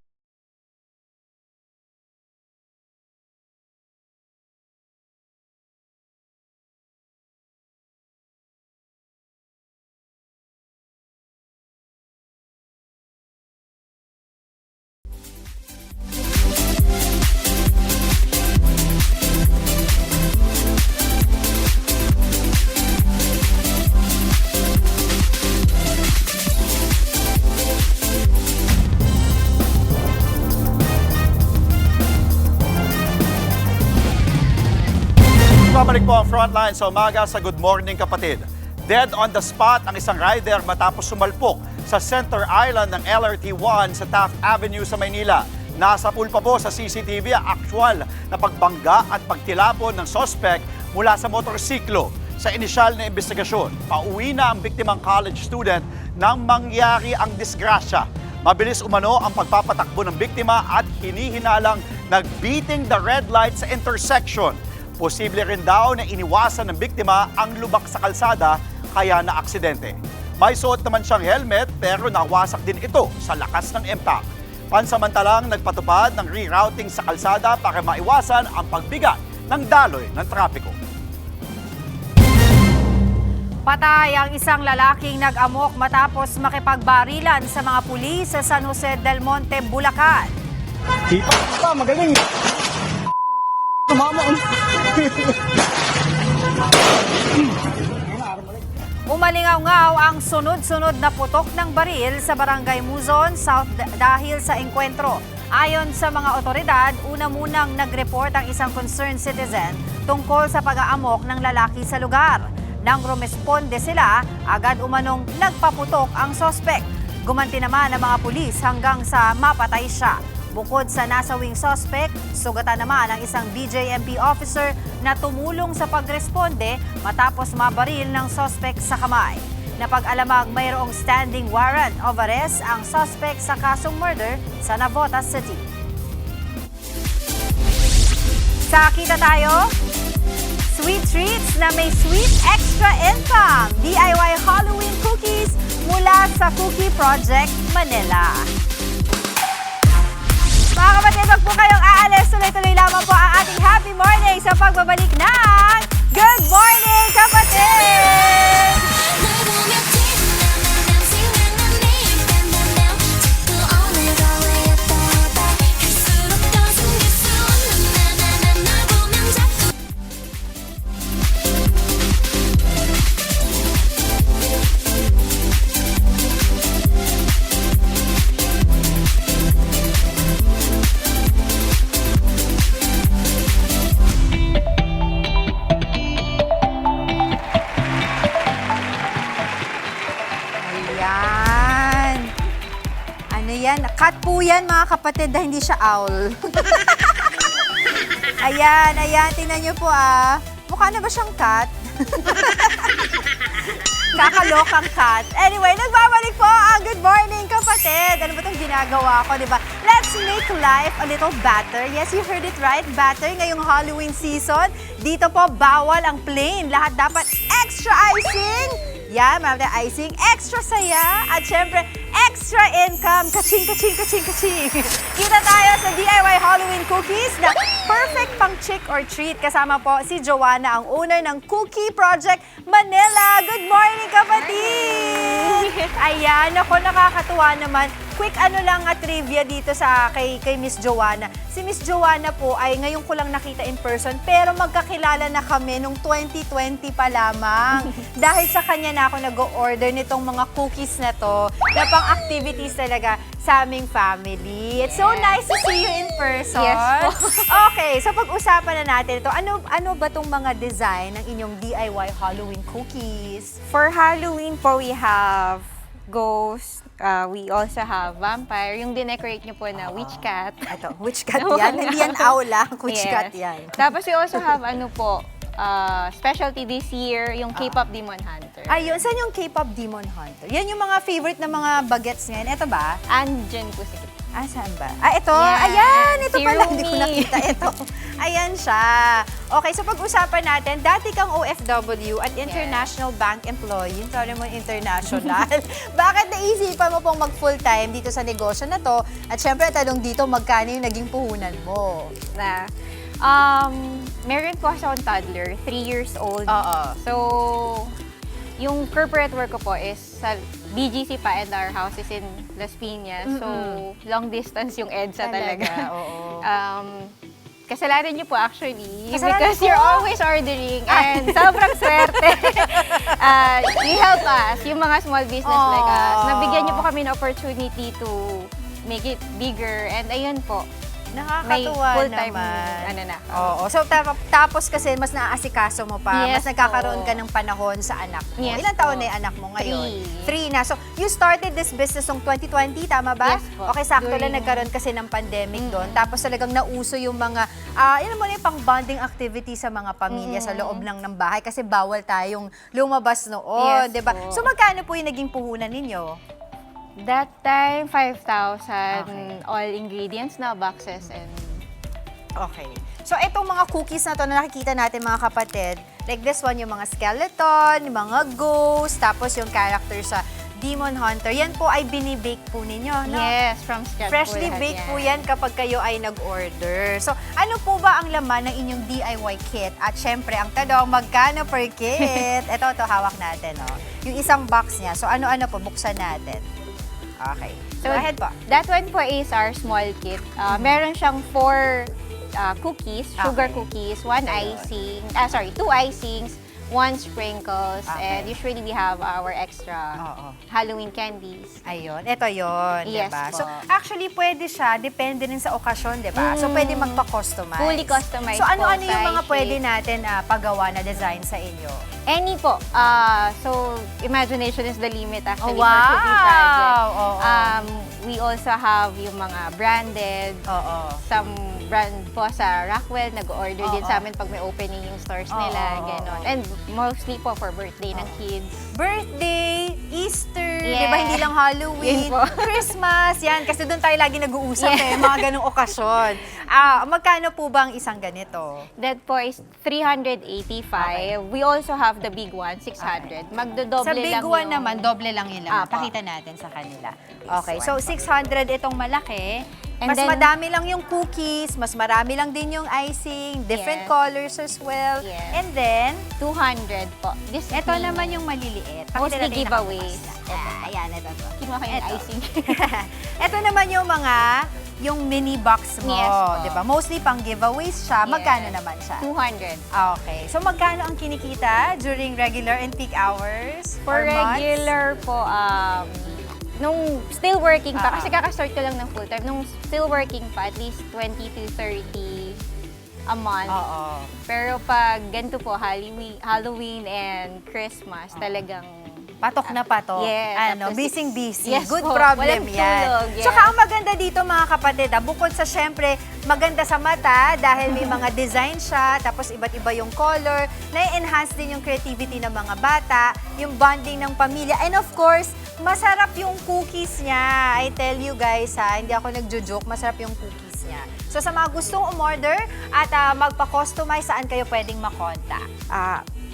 Babalik po ang frontline sa umaga sa Good Morning Kapatid. Dead on the spot ang isang rider matapos sumalpok sa Center Island ng LRT-1 sa Taft Avenue sa Maynila. Nasa pool pa po sa CCTV ang aktwal na pagbangga at pagtilapon ng sospek mula sa motorsiklo. Sa inisyal na investigasyon, pauwi na ang biktimang college student nang mangyari ang disgrasya. Mabilis umano ang pagpapatakbo ng biktima at hinihinalang nag-beating the red light sa intersection. Posible rin daw na iniwasan ng biktima ang lubak sa kalsada kaya na aksidente. May suot naman siyang helmet pero nawasak din ito sa lakas ng impact. Pansamantalang nagpatupad ng rerouting sa kalsada para maiwasan ang pagbigat ng daloy ng trapiko. Patay ang isang lalaking nag-amok matapos makipagbarilan sa mga pulis sa San Jose del Monte, Bulacan. Magaling! Tumama! Umalingaw-ngaw ang sunod-sunod na putok ng baril sa Barangay Muzon, South dahil sa engkwentro. Ayon sa mga otoridad, una munang nag-report ang isang concerned citizen tungkol sa pag-aamok ng lalaki sa lugar. Nang rumesponde sila, agad umanong nagpaputok ang sospek. Gumanti naman ang mga pulis hanggang sa mapatay siya. Bukod sa nasawing suspect, sugatan naman ang isang BJMP officer na tumulong sa pagresponde matapos mabaril ng suspect sa kamay. Napag-alamang mayroong standing warrant of arrest ang suspect sa kasong murder sa Navotas City. Sa Kita Tayo, sweet treats na may sweet extra income. DIY Halloween cookies mula sa Cookie Project Manila. Mga kapatid, wag po kayong aalis. Tuloy-tuloy lamang po ang ating happy morning sa pagbabalik ng Good Morning Kapatid! Cat po yan, mga kapatid, dahil hindi siya owl. Ayan, tingnan nyo po Mukha na ba siyang cat? Kakalokang cat. Anyway, nagbabalik po ang Good Morning Kapatid. Ano ba itong ginagawa ko, di ba? Let's make life a little better. Yes, you heard it right, better. Ngayong Halloween season, dito po bawal ang plain. Lahat dapat extra icing. Yan, marami tayong icing, extra saya, at syempre, extra income. Kaching, kaching, kaching, kaching. Kita tayo sa DIY Halloween cookies na perfect pang trick or treat. Kasama po si Joanna, ang owner ng Cookie Project Manila. Good morning, kapatid! Ayan, ako nakakatuwa naman. Quick lang trivia dito sa kay Miss Joanna. Si Miss Joanna po ay ngayon ko lang nakita in person, pero magkakilala na kami nung 2020 pa lamang. Dahil sa kanya na ako nag-order nitong mga cookies na to, na pang-activities talaga sa aming family. It's so nice to see you in person. Yes po. Okay, so pag-usapan na natin ito, ano ba tong mga design ng inyong DIY Halloween cookies? For Halloween po, we have ghost. We also have vampire. Yung dinecorate niyo po na witch cat. Ito, witch cat yan. Hindi yan owl lang. Witch cat yan. Tapos we also have specialty this year, yung K-pop Demon Hunter. Ayun, saan yung K-pop Demon Hunter? Yan yung mga favorite na mga bagets ngayon. Ito ba? Andyan po si saan ba? Ito? Yan. Ayan! Ito Si pala, Rumi. hindi ko nakita. Ito. Ayan siya. Okay, so pag-usapan natin, dati kang OFW at International Bank employee. Sorry mo, international. Bakit naisipan mo pong mag-full-time dito sa negosyo na to? At syempre, tanong dito, magkano yung naging puhunan mo? Meron po kasi akong toddler, 3 years old. Oo. So, yung corporate work ko po is sa BGC pa, and our house is in Las Piñas. So, long distance yung EDSA talaga. Oo. Kasalanan niyo po actually. Kasalanan because ko? you're always ordering and sobrang swerte. You help us, yung mga small business like us. Nabigyan niyo po kami ng opportunity to make it bigger. And ayun po, Nakakatuwa full-time naman. Oo. So, tapos kasi mas naaasikaso mo pa, Yes mas nagkakaroon po. ka ng panahon sa anak mo. Yes Ilang po. taon na yung anak mo ngayon? 3 na. So, you started this business noong 2020, tama ba? Yes po. Okay, sakto lang During- nagkaroon kasi ng pandemic doon. Tapos talagang nauso yung mga, yun mo na yung pang-bonding activity sa mga pamilya sa loob lang ng bahay kasi bawal tayong lumabas noon, Yes di ba? po. So, magkano po yung naging puhunan ninyo? That time, 5,000 all ingredients na boxes and Okay. So, itong mga cookies na to na nakikita natin mga kapatid, like this one, yung mga skeleton, yung mga ghost, tapos yung character sa Demon Hunter, yan po ay binibake po ninyo, no? yes, from scratch Freshly po lahat baked po yan kapag kayo ay nag-order. So, ano po ba ang laman ng inyong DIY kit? At syempre, ang tanong, magkano per kit? Ito, hawak natin, no? Yung isang box niya. So, ano-ano po, buksan natin. Okay. So, Go ahead po. that one po is our small kit. Meron siyang 4 cookies, sugar cookies, 2 icings, 1 sprinkles, and usually we have our extra Halloween candies. Ayun, ito yon, Yes diba? po. So, actually, pwede siya, depende rin sa okasyon, diba? So, pwede magpa-customize. Fully customized So, ano-ano po, yung mga size, pwede shape. natin paggawa na design sa inyo? Any po. So, imagination is the limit actually Oh, wow! for cookie project. Oo. we also have yung mga branded. Some brand po sa Rockwell, nag-order din sa amin pag may opening yung stores nila, gano'n. And mostly po for birthday ng kids. Birthday, Easter, Yes. di ba? Hindi lang Halloween, Yun po. Christmas, yan. Kasi doon tayo lagi nag-uusap Yes. mga ganong okasyon. Magkano po ba ang isang ganito? That po is 385. We also have the big one, 600. Magdodoble Sa big lang one yung... naman, doble lang yun lang. Apo. Pakita natin sa kanila. Okay, so 600 itong malaki. And Mas then- madami lang yung cookies, mas marami lang din yung icing, different Yes. colors as well. Yes. And then, 200 po. This is ito mini. naman yung maliliit. Pakita Mostly natin yung giveaways. nakabukas. Ayan, ito to. Kinuha ko yung Ito. icing. Ito naman yung yung mini box mo, Yes po. di ba? Mostly pang giveaways siya. Yes. Magkano naman siya? 200. Okay. So, magkano ang kinikita during regular and peak hours? For or months? regular po, nung still working pa, kasi kakastart ko lang ng full-time, nung still working pa, at least 20 to 30 a month. Pero pag ganito po, Halloween and Christmas, talagang patok na patok. Yes. Ano, up to busy-busy. Yes Good po. problem Walang yan. tulog, yes. Tsaka ang maganda dito mga kapatid, bukod sa syempre maganda sa mata dahil may mga design siya, tapos iba't iba yung color, na-enhance din yung creativity ng mga bata, yung bonding ng pamilya, and of course, masarap yung cookies niya. I tell you guys hindi ako nagjo-joke, masarap yung cookies niya. So sa mga gustong umorder at magpa-customize, saan kayo pwedeng makontak?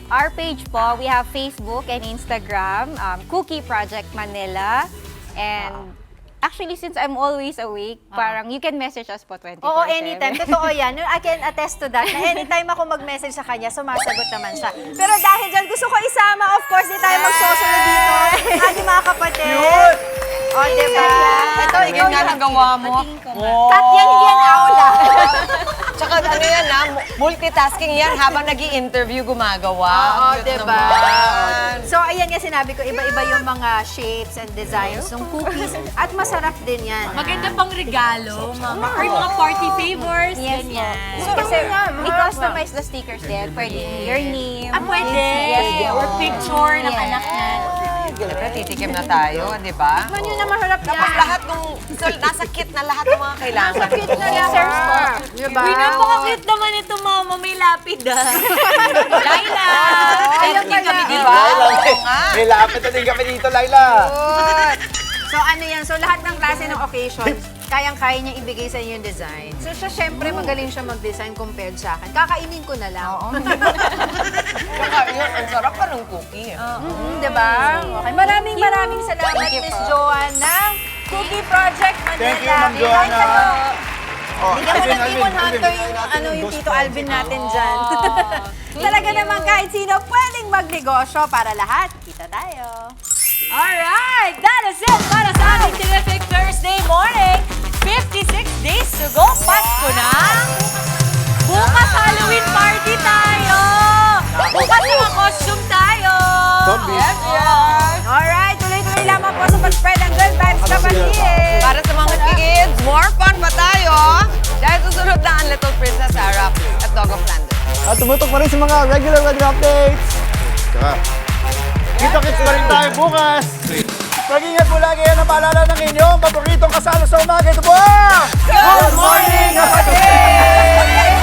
Our page po, we have Facebook and Instagram, Cookie Project Manila. And actually, since I'm always awake, parang you can message us po 24/7. Oo, anytime. Totoo yan. I can attest to that. Na anytime ako mag-message sa kanya, sumasagot naman siya. Pero dahil dyan, gusto ko isama, of course, di tayo magsosunod dito. Ating mga kapatid. O, diba? Ito, ikaw nga nagawa mo. Kat yan, hindi yan aula. Tsaka ano yan multitasking yan habang nag-i-interview gumagawa. Oo, Cute diba? naman. So, ayan nga sinabi ko, iba-iba yung mga shapes and designs ng cookies. At masarap din yan. Maganda pang regalo, mama. Or mga party favors, Yes ganyan. po. Kasi we customize the stickers din. Pwede your name. Pwede. Yes, Or picture ng Yes. anak na. Siyempre, titikim na tayo, di ba? Man yun na masarap yan. Tapos lahat nasa kit na lahat ng mga kailangan. Nasa kit na lang. Scissors po. Diba? Uy, napaka-cute naman ito, mama. May lapid Laila! Ayun din kami dito. May lapit na din kami dito, Laila. Good. So ano yan? So lahat ng klase ng occasions, kayang-kaya niya ibigay sa inyo yung design. So siya, syempre, magaling siya mag-design compared sa akin. Kakainin ko na lang. Oo. Ang sarap pa ng cookie. Diba? Okay. Maraming salamat, Thank you Miss po. Joanne ng Cookie Project Manila. Thank you, Ma'am Joanna. Bigyan mo ng Demon Hunter yung Tito Alvin natin dyan. Talaga naman kahit sino pwedeng magnegosyo para lahat. Kita tayo. Alright! That is it para sa ating terrific Thursday morning. 56 days to go. Pasko na! Bukas Halloween party tayo! Bukas mga costume tayo! Zombies. Alright, tuloy-tuloy lamang po sa pag-spread ng good vibes, kapatid. Para sa mga kids, more fun pa tayo! Dahil susunod na ang Little Princess Sarah at Dog of Flanders. At tumutok pa rin sa mga regular weather updates. Saka, kita-kits pa rin tayo bukas. Mag-ingat mo lagi yan ang paalala ng inyong paboritong kasalo sa umaga. Ito po! Good morning, kapatid!